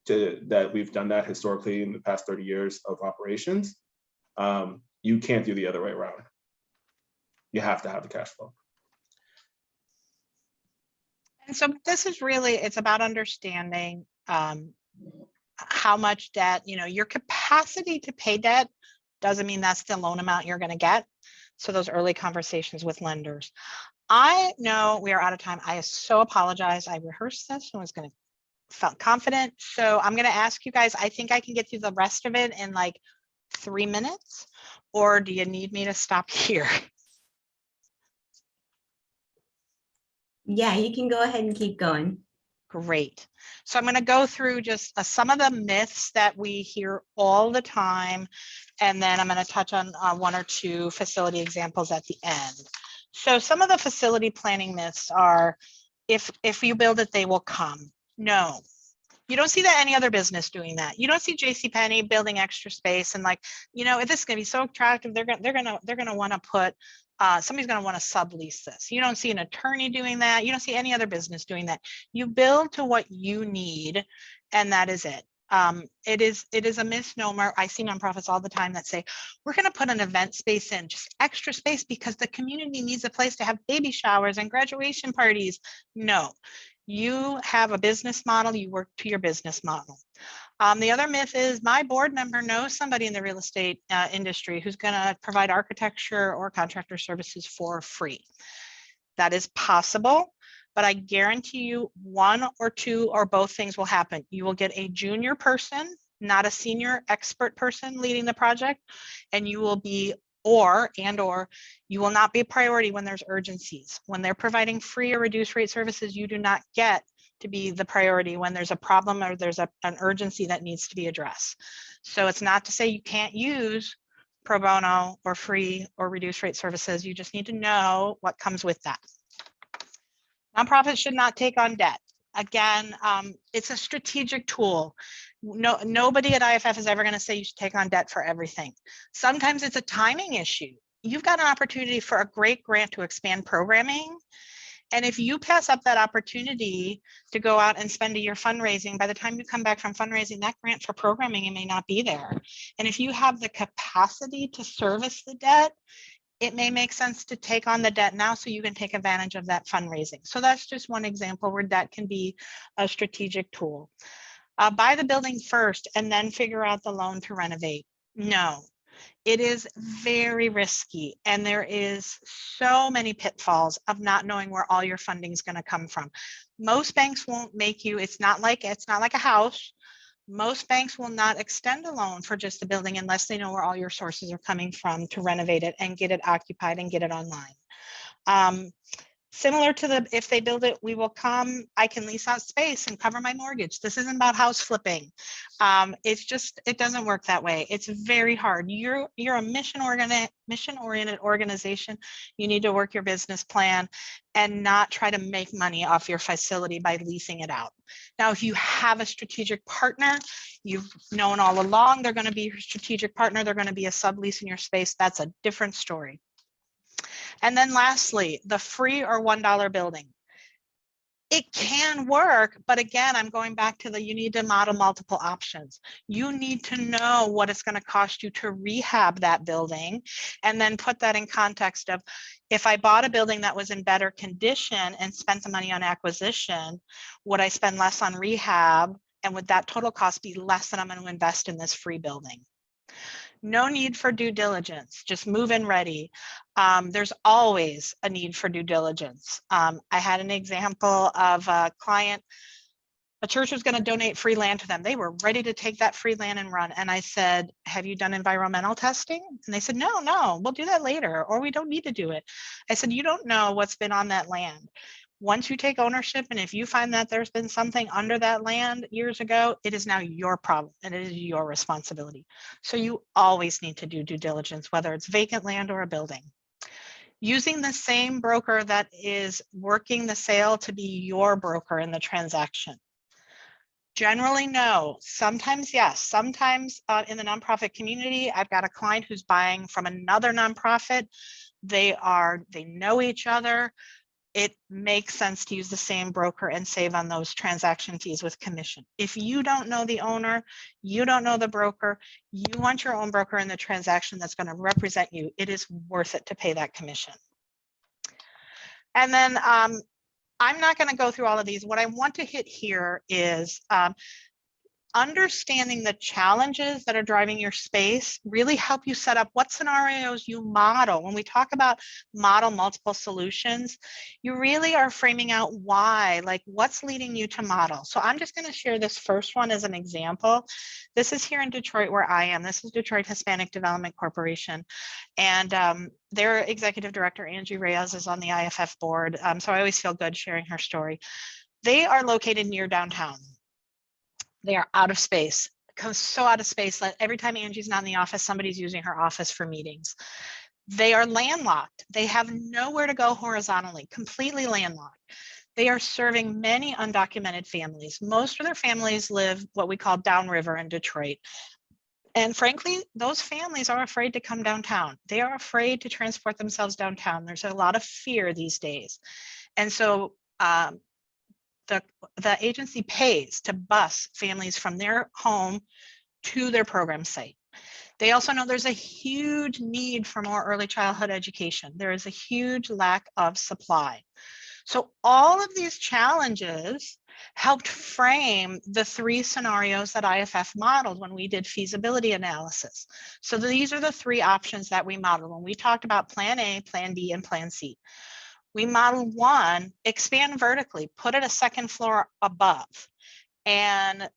that we've done that historically in the past 30 years of operations. You can't do the other way around. You have to have the cash flow. And so this is really, it's about understanding how much debt, your capacity to pay debt doesn't mean that's the loan amount you're going to get. So those early conversations with lenders. I know we are out of time. I so apologize. I rehearsed this and was going to felt confident. So I'm going to ask you guys, I think I can get through the rest of it in like 3 minutes, or do you need me to stop here? Yeah, you can go ahead and keep going. Great. So I'm going to go through just some of the myths that we hear all the time, and then I'm going to touch on one or two facility examples at the end. So some of the facility planning myths are, if you build it, they will come. No, you don't see that any other business doing that. You don't see JCPenney building extra space and if this is going to be so attractive, they're going to want to put somebody's going to want to sublease this. You don't see an attorney doing that. You don't see any other business doing that. You build to what you need, and that is it. It is a misnomer. I see nonprofits all the time that say, we're going to put an event space in, just extra space because the community needs a place to have baby showers and graduation parties. No, you have a business model, you work to your business model. The other myth is my board member knows somebody in the real estate industry who's going to provide architecture or contractor services for free. That is possible, but I guarantee you one or two or both things will happen. You will get a junior person, not a senior expert person leading the project, and you will be or you will not be a priority when there's urgencies. When they're providing free or reduced rate services, you do not get to be the priority when there's a problem or there's an urgency that needs to be addressed. So it's not to say you can't use pro bono or free or reduced rate services. You just need to know what comes with that. Nonprofits should not take on debt. Again, it's a strategic tool. Nobody at IFF is ever going to say you should take on debt for everything. Sometimes it's a timing issue. You've got an opportunity for a great grant to expand programming. And if you pass up that opportunity to go out and spend a year fundraising, by the time you come back from fundraising, that grant for programming, it may not be there. And if you have the capacity to service the debt, it may make sense to take on the debt now so you can take advantage of that fundraising. So that's just one example where debt can be a strategic tool. Buy the building first and then figure out the loan to renovate. No, it is very risky, and there is so many pitfalls of not knowing where all your funding is going to come from. Most banks won't make you, it's not like a house. Most banks will not extend a loan for just the building unless they know where all your sources are coming from to renovate it and get it occupied and get it online. Similar to if they build it, we will come, I can lease out space and cover my mortgage. This isn't about house flipping. It doesn't work that way. It's very hard. You're a mission-oriented organization. You need to work your business plan and not try to make money off your facility by leasing it out. Now, if you have a strategic partner, you've known all along they're going to be your strategic partner, they're going to be a sublease in your space, that's a different story. And then lastly, the free or $1 building. It can work, but again, I'm going back to you need to model multiple options. You need to know what it's going to cost you to rehab that building, and then put that in context of, if I bought a building that was in better condition and spent the money on acquisition, would I spend less on rehab? And would that total cost be less than I'm going to invest in this free building? No need for due diligence, just move in ready. There's always a need for due diligence. I had an example of a client, a church was going to donate free land to them. They were ready to take that free land and run. And I said, have you done environmental testing? And they said, no, we'll do that later, or we don't need to do it. I said, you don't know what's been on that land. Once you take ownership, and if you find that there's been something under that land years ago, it is now your problem and it is your responsibility. So you always need to do due diligence, whether it's vacant land or a building. Using the same broker that is working the sale to be your broker in the transaction. Generally, no. Sometimes, yes. Sometimes in the nonprofit community, I've got a client who's buying from another nonprofit. They know each other. It makes sense to use the same broker and save on those transaction fees with commission. If you don't know the owner, you don't know the broker, you want your own broker in the transaction that's going to represent you, it is worth it to pay that commission. And then I'm not going to go through all of these. What I want to hit here is understanding the challenges that are driving your space really help you set up what scenarios you model. When we talk about model multiple solutions, you really are framing out why, like what's leading you to model. So I'm just going to share this first one as an example. This is here in Detroit where I am. This is Detroit Hispanic Development Corporation. And their executive director, Angie Reyes, is on the IFF board. So I always feel good sharing her story. They are located near downtown. They are out of space, so out of space that every time Angie's not in the office, somebody's using her office for meetings. They are landlocked. They have nowhere to go horizontally, completely landlocked. They are serving many undocumented families. Most of their families live what we call downriver in Detroit. And frankly, those families are afraid to come downtown. They are afraid to transport themselves downtown. There's a lot of fear these days. And so the agency pays to bus families from their home to their program site. They also know there's a huge need for more early childhood education. There is a huge lack of supply. So all of these challenges helped frame the three scenarios that IFF modeled when we did feasibility analysis. So these are the three options that we modeled when we talked about plan A, plan B, and plan C. We modeled one, expand vertically, put it a second floor above. And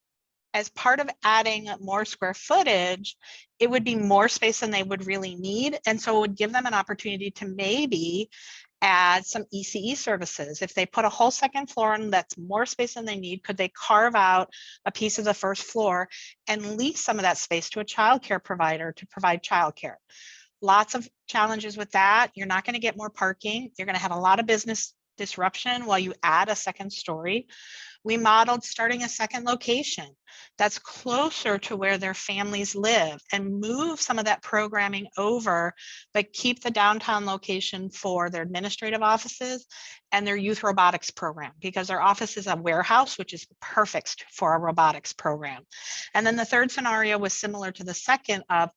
as part of adding more square footage, it would be more space than they would really need. And so it would give them an opportunity to maybe add some ECE services. If they put a whole second floor on that's more space than they need, could they carve out a piece of the first floor and lease some of that space to a childcare provider to provide childcare? Lots of challenges with that. You're not going to get more parking. You're going to have a lot of business disruption while you add a second story. We modeled starting a second location that's closer to where their families live and move some of that programming over, but keep the downtown location for their administrative offices and their youth robotics program, because their office is a warehouse, which is perfect for a robotics program. And then the third scenario was similar to the second of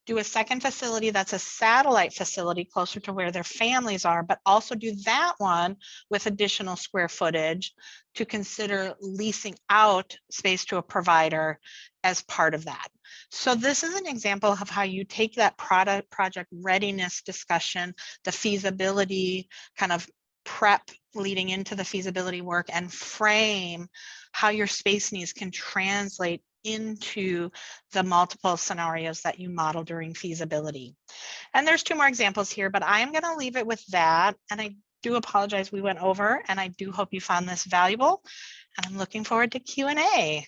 do a second facility that's a satellite facility closer to where their families are, but also do that one with additional square footage to consider leasing out space to a provider as part of that. So this is an example of how you take that project readiness discussion, the feasibility kind of prep leading into the feasibility work, and frame how your space needs can translate into the multiple scenarios that you model during feasibility. And there's two more examples here, but I am going to leave it with that. And I do apologize we went over, and I do hope you found this valuable. And I'm looking forward to Q&A.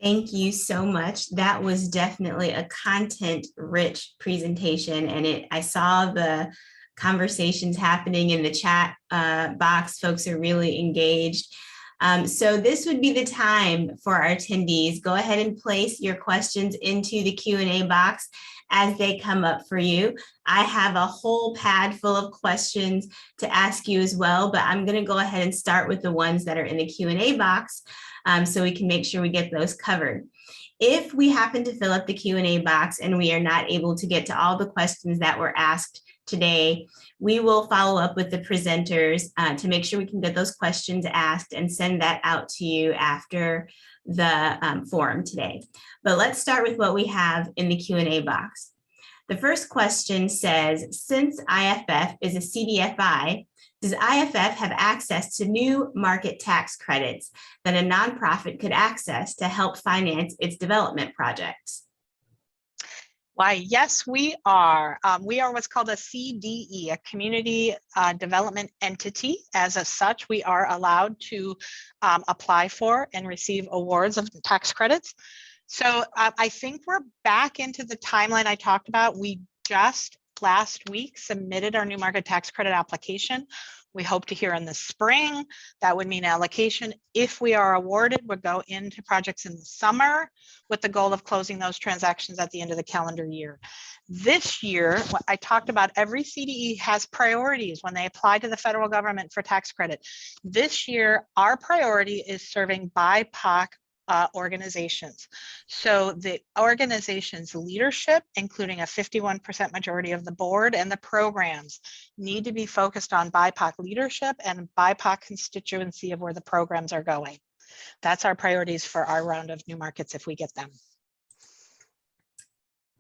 Thank you so much. That was definitely a content-rich presentation, and I saw the conversations happening in the chat box. Folks are really engaged. So this would be the time for our attendees. Go ahead and place your questions into the Q&A box as they come up for you. I have a whole pad full of questions to ask you as well, but I'm going to go ahead and start with the ones that are in the Q&A box so we can make sure we get those covered. If we happen to fill up the Q&A box and we are not able to get to all the questions that were asked today, we will follow up with the presenters to make sure we can get those questions asked and send that out to you after the forum today. But let's start with what we have in the Q&A box. The first question says, since IFF is a CDFI, does IFF have access to new market tax credits that a nonprofit could access to help finance its development projects? Why, yes, we are. We are what's called a CDE, a community development entity. As such, we are allowed to apply for and receive awards of tax credits. So I think we're back into the timeline I talked about. We just last week submitted our new market tax credit application. We hope to hear in the spring. That would mean allocation. If we are awarded, we'll go into projects in the summer with the goal of closing those transactions at the end of the calendar year. This year, what I talked about, every CDE has priorities when they apply to the federal government for tax credit. This year, our priority is serving BIPOC organizations. So the organization's leadership, including a 51% majority of the board and the programs, need to be focused on BIPOC leadership and BIPOC constituency of where the programs are going. That's our priorities for our round of new markets if we get them.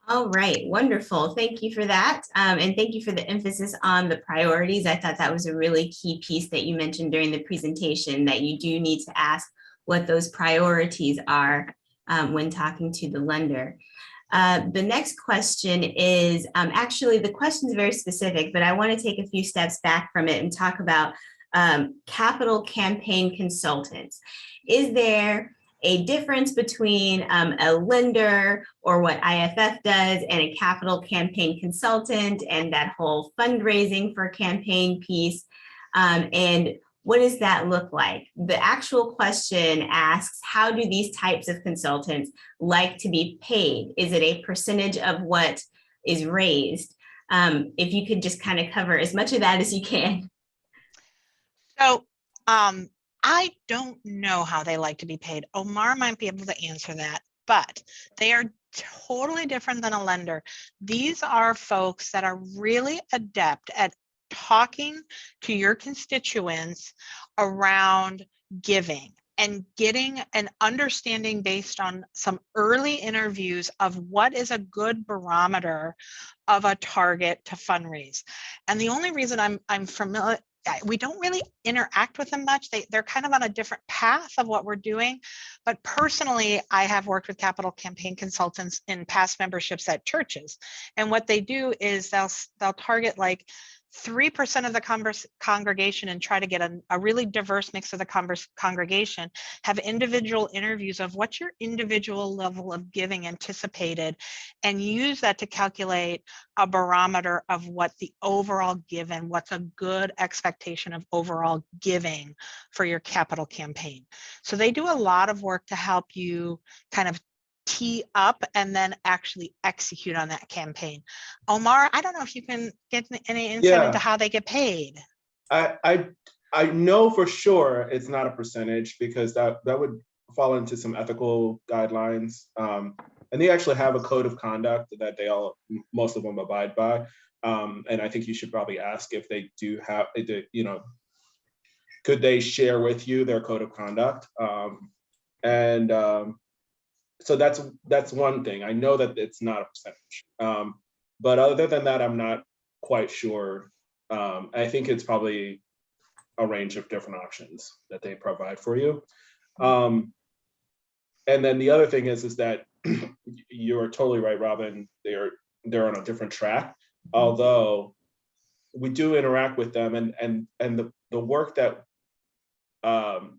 All right, wonderful. Thank you for that. And thank you for the emphasis on the priorities. I thought that was a really key piece that you mentioned during the presentation, that you do need to ask what those priorities are when talking to the lender. The next question is, actually the question is very specific, but I want to take a few steps back from it and talk about capital campaign consultants. Is there a difference between a lender or what IFF does and a capital campaign consultant and that whole fundraising for campaign piece? And what does that look like? The actual question asks, how do these types of consultants like to be paid? Is it a percentage of what is raised? If you could just kind of cover as much of that as you can. So I don't know how they like to be paid. Omar might be able to answer that, but they are totally different than a lender. These are folks that are really adept at talking to your constituents around giving and getting an understanding based on some early interviews of what is a good barometer of a target to fundraise. And the only reason I'm we don't really interact with them much. They're kind of on a different path of what we're doing. But personally, I have worked with capital campaign consultants in past memberships at churches. And what they do is they'll target like 3% of the congregation and try to get a really diverse mix of the congregation, have individual interviews of what's your individual level of giving anticipated, and use that to calculate a barometer of what the overall given, what's a good expectation of overall giving for your capital campaign. So they do a lot of work to help you kind of tee up and then actually execute on that campaign. Omar, I don't know if you can get any insight into how they get paid. I know for sure it's not a percentage, because that would fall into some ethical guidelines. And they actually have a code of conduct that most of them abide by. And I think you should probably ask if they do have, could they share with you their code of conduct? So that's one thing. I know that it's not a percentage. But other than that, I'm not quite sure. I think it's probably a range of different options that they provide for you. And then the other thing is that you're totally right, Robin. They're on a different track. Although we do interact with them, and the work that the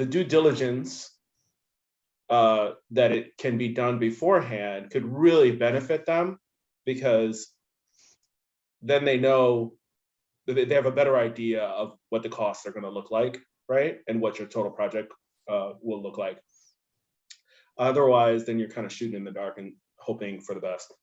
due diligence that it can be done beforehand could really benefit them, because then they know that they have a better idea of what the costs are going to look like, right? And what your total project will look like. Otherwise, then you're kind of shooting in the dark and hoping for the best.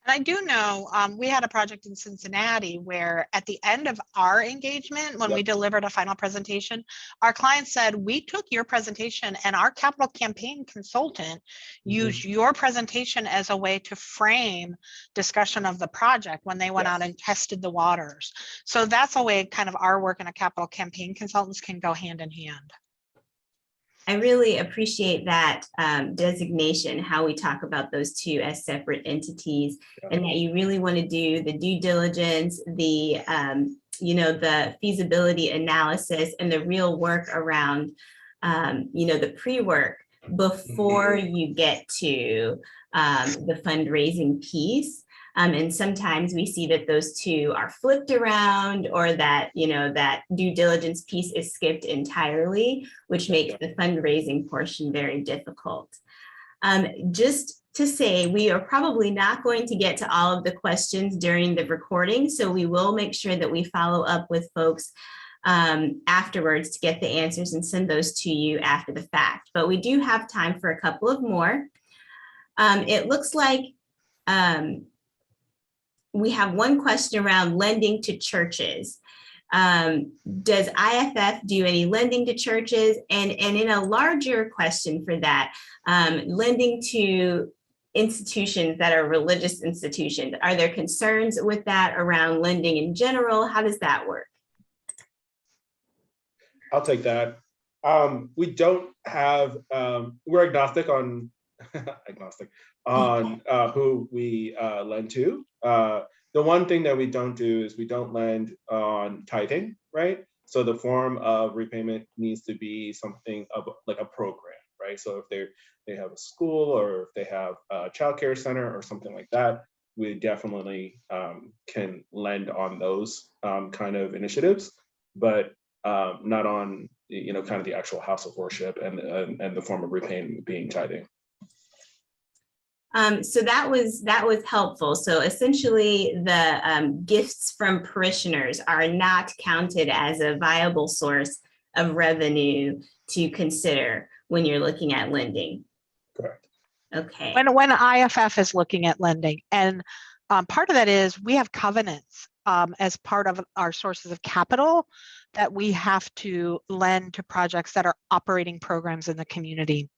And I do know we had a project in Cincinnati where at the end of our engagement, when we delivered a final presentation, our client said, we took your presentation and our capital campaign consultant used your presentation as a way to frame discussion of the project when they went out and tested the waters. So that's a way kind of our work and a capital campaign consultants can go hand in hand. I really appreciate that designation, how we talk about those two as separate entities, and that you really want to do the due diligence, the the feasibility analysis, and the real work around the pre-work before you get to the fundraising piece. And sometimes we see that those two are flipped around, or that, that due diligence piece is skipped entirely, which makes the fundraising portion very difficult. Just to say, we are probably not going to get to all of the questions during the recording, so we will make sure that we follow up with folks afterwards to get the answers and send those to you after the fact. But we do have time for a couple of more. It looks like we have one question around lending to churches. Does IFF do any lending to churches? And in a larger question for that, lending to institutions that are religious institutions, are there concerns with that around lending in general? How does that work? I'll take that. We don't have, we're agnostic on who we lend to. The one thing that we don't do is we don't lend on tithing, right? So the form of repayment needs to be something of like a program, right? So if they have a school, or if they have a childcare center or something like that, we definitely can lend on those kind of initiatives, but not on kind of the actual house of worship and the form of repayment being tithing. So that was helpful. So essentially, the gifts from parishioners are not counted as a viable source of revenue to consider when you're looking at lending. Correct. Okay. When IFF is looking at lending, and part of that is we have covenants as part of our sources of capital that we have to lend to projects that are operating programs in the community.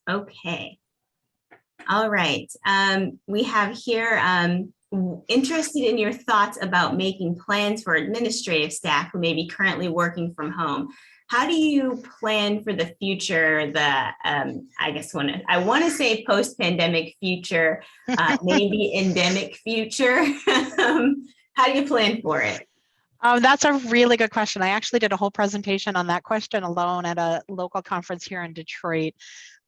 Okay. All right. We have here, interested in your thoughts about making plans for administrative staff who may be currently working from home. How do you plan for the future, I want to say post-pandemic future, maybe endemic future? How do you plan for it? That's a really good question. I actually did a whole presentation on that question alone at a local conference here in Detroit.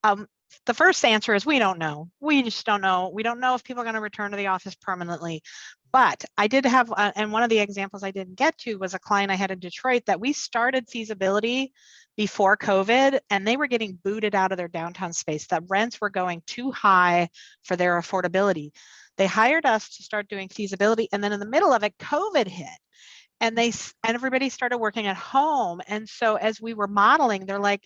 The first answer is we don't know. We just don't know. We don't know if people are going to return to the office permanently. But I did have, and one of the examples I didn't get to was a client I had in Detroit that we started Feasibility before COVID, and they were getting booted out of their downtown space. The rents were going too high for their affordability. They hired us to start doing Feasibility, and then in the middle of it, COVID hit. And everybody started working at home. And so as we were modeling, they're like,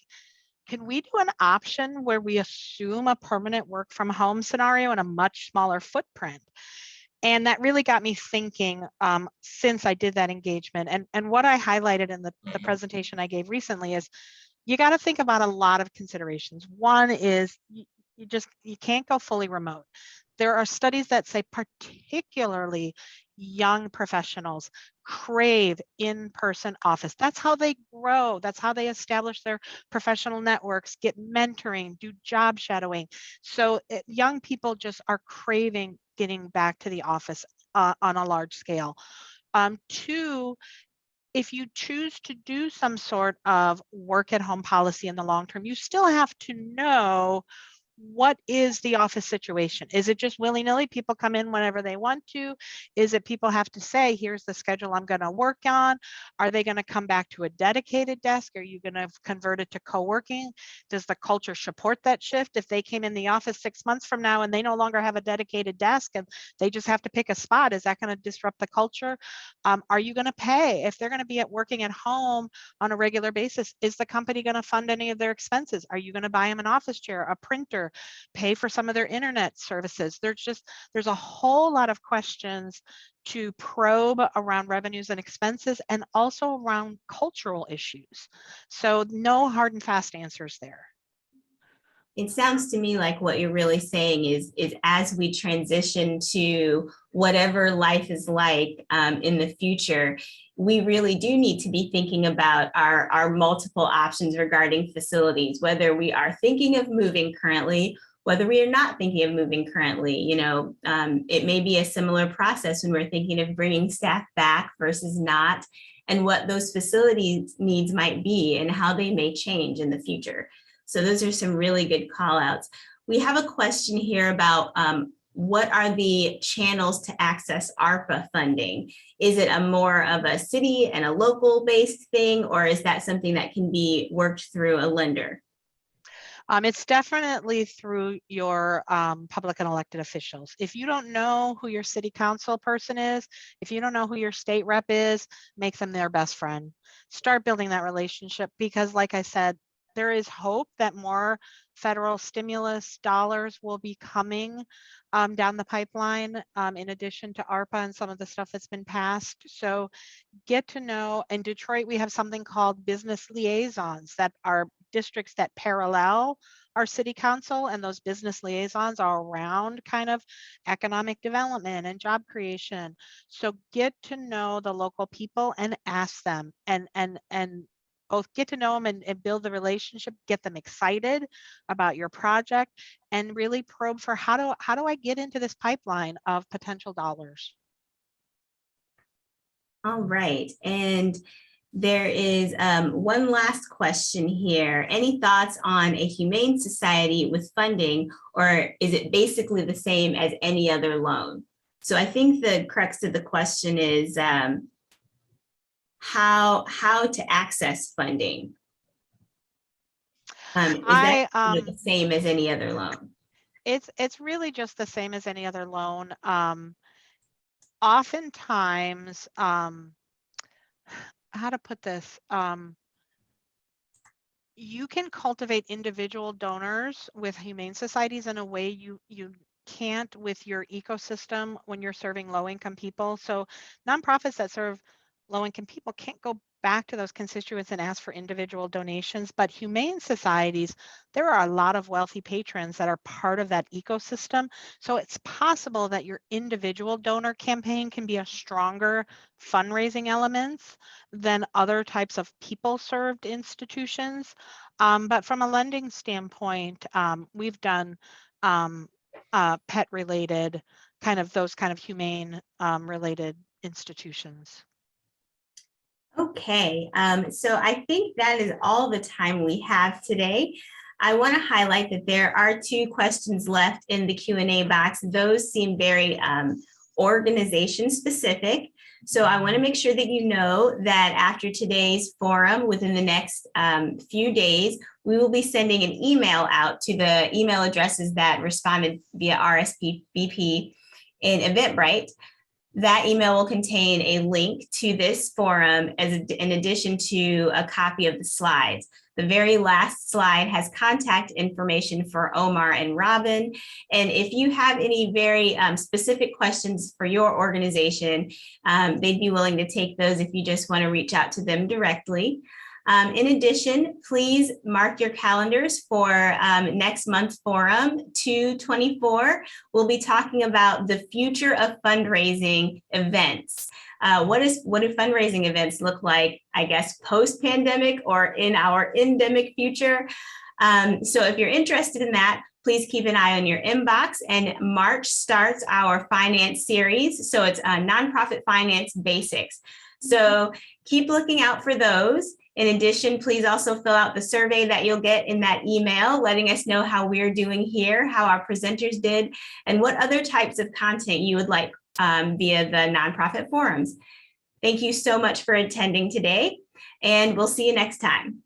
can we do an option where we assume a permanent work from home scenario in a much smaller footprint? And that really got me thinking since I did that engagement. And what I highlighted in the presentation I gave recently is you got to think about a lot of considerations. One is you can't go fully remote. There are studies that say particularly young professionals crave in-person office. That's how they grow. That's how they establish their professional networks, get mentoring, do job shadowing. So young people just are craving getting back to the office on a large scale. Two, if you choose to do some sort of work at home policy in the long term, you still have to know what is the office situation? Is it just willy-nilly? People come in whenever they want to? Is it people have to say, here's the schedule I'm going to work on? Are they going to come back to a dedicated desk? Are you going to convert it to co-working? Does the culture support that shift? If they came in the office 6 months from now and they no longer have a dedicated desk and they just have to pick a spot, is that going to disrupt the culture? Are you going to pay? If they're going to be working at home on a regular basis, is the company going to fund any of their expenses? Are you going to buy them an office chair, a printer, pay for some of their internet services? There's a whole lot of questions to probe around revenues and expenses and also around cultural issues. So no hard and fast answers there. It sounds to me like what you're really saying is as we transition to whatever life is like in the future, we really do need to be thinking about our multiple options regarding facilities, whether we are thinking of moving currently, whether we are not thinking of moving currently. You know, it may be a similar process when we're thinking of bringing staff back versus not, and what those facilities needs might be and how they may change in the future. So those are some really good call outs. We have a question here about what are the channels to access ARPA funding? Is it a more of a city and a local based thing, or is that something that can be worked through a lender? It's definitely through your public and elected officials. If you don't know who your city council person is, if you don't know who your state rep is, make them their best friend. Start building that relationship, because like I said, there is hope that more federal stimulus dollars will be coming down the pipeline in addition to ARPA and some of the stuff that's been passed. So get to know, in Detroit, we have something called business liaisons that are districts that parallel our city council, and those business liaisons are around kind of economic development and job creation. So get to know the local people and ask them, and both get to know them and build the relationship, get them excited about your project, and really probe for how do I get into this pipeline of potential dollars. All right, and there is one last question here. Any thoughts on a humane society with funding, or is it basically the same as any other loan? So I think the crux of the question is how to access funding. Is that the same as any other loan? It's really just the same as any other loan. Oftentimes, how to put this? You can cultivate individual donors with humane societies in a way you can't with your ecosystem when you're serving low-income people. So nonprofits that serve low-income people can't go back to those constituents and ask for individual donations, but humane societies, there are a lot of wealthy patrons that are part of that ecosystem. So it's possible that your individual donor campaign can be a stronger fundraising element than other types of people-served institutions. But from a lending standpoint, we've done pet-related, kind of those kind of humane related institutions. Okay, so I think that is all the time we have today. I want to highlight that there are 2 questions left in the Q&A box. Those seem very organization specific. So I want to make sure that you know that after today's forum, within the next few days, we will be sending an email out to the email addresses that responded via RSVP in Eventbrite. That email will contain a link to this forum in addition to a copy of the slides. The very last slide has contact information for Omar and Robin. And if you have any very specific questions for your organization, they'd be willing to take those if you just want to reach out to them directly. In addition, please mark your calendars for next month's forum, 224. We'll be talking about the future of fundraising events. What do fundraising events look like, I guess, post-pandemic or in our endemic future? So if you're interested in that, please keep an eye on your inbox. And March starts our finance series. So it's nonprofit finance basics. So keep looking out for those. In addition, please also fill out the survey that you'll get in that email, letting us know how we're doing here, how our presenters did, and what other types of content you would like via the nonprofit forums. Thank you so much for attending today, and we'll see you next time.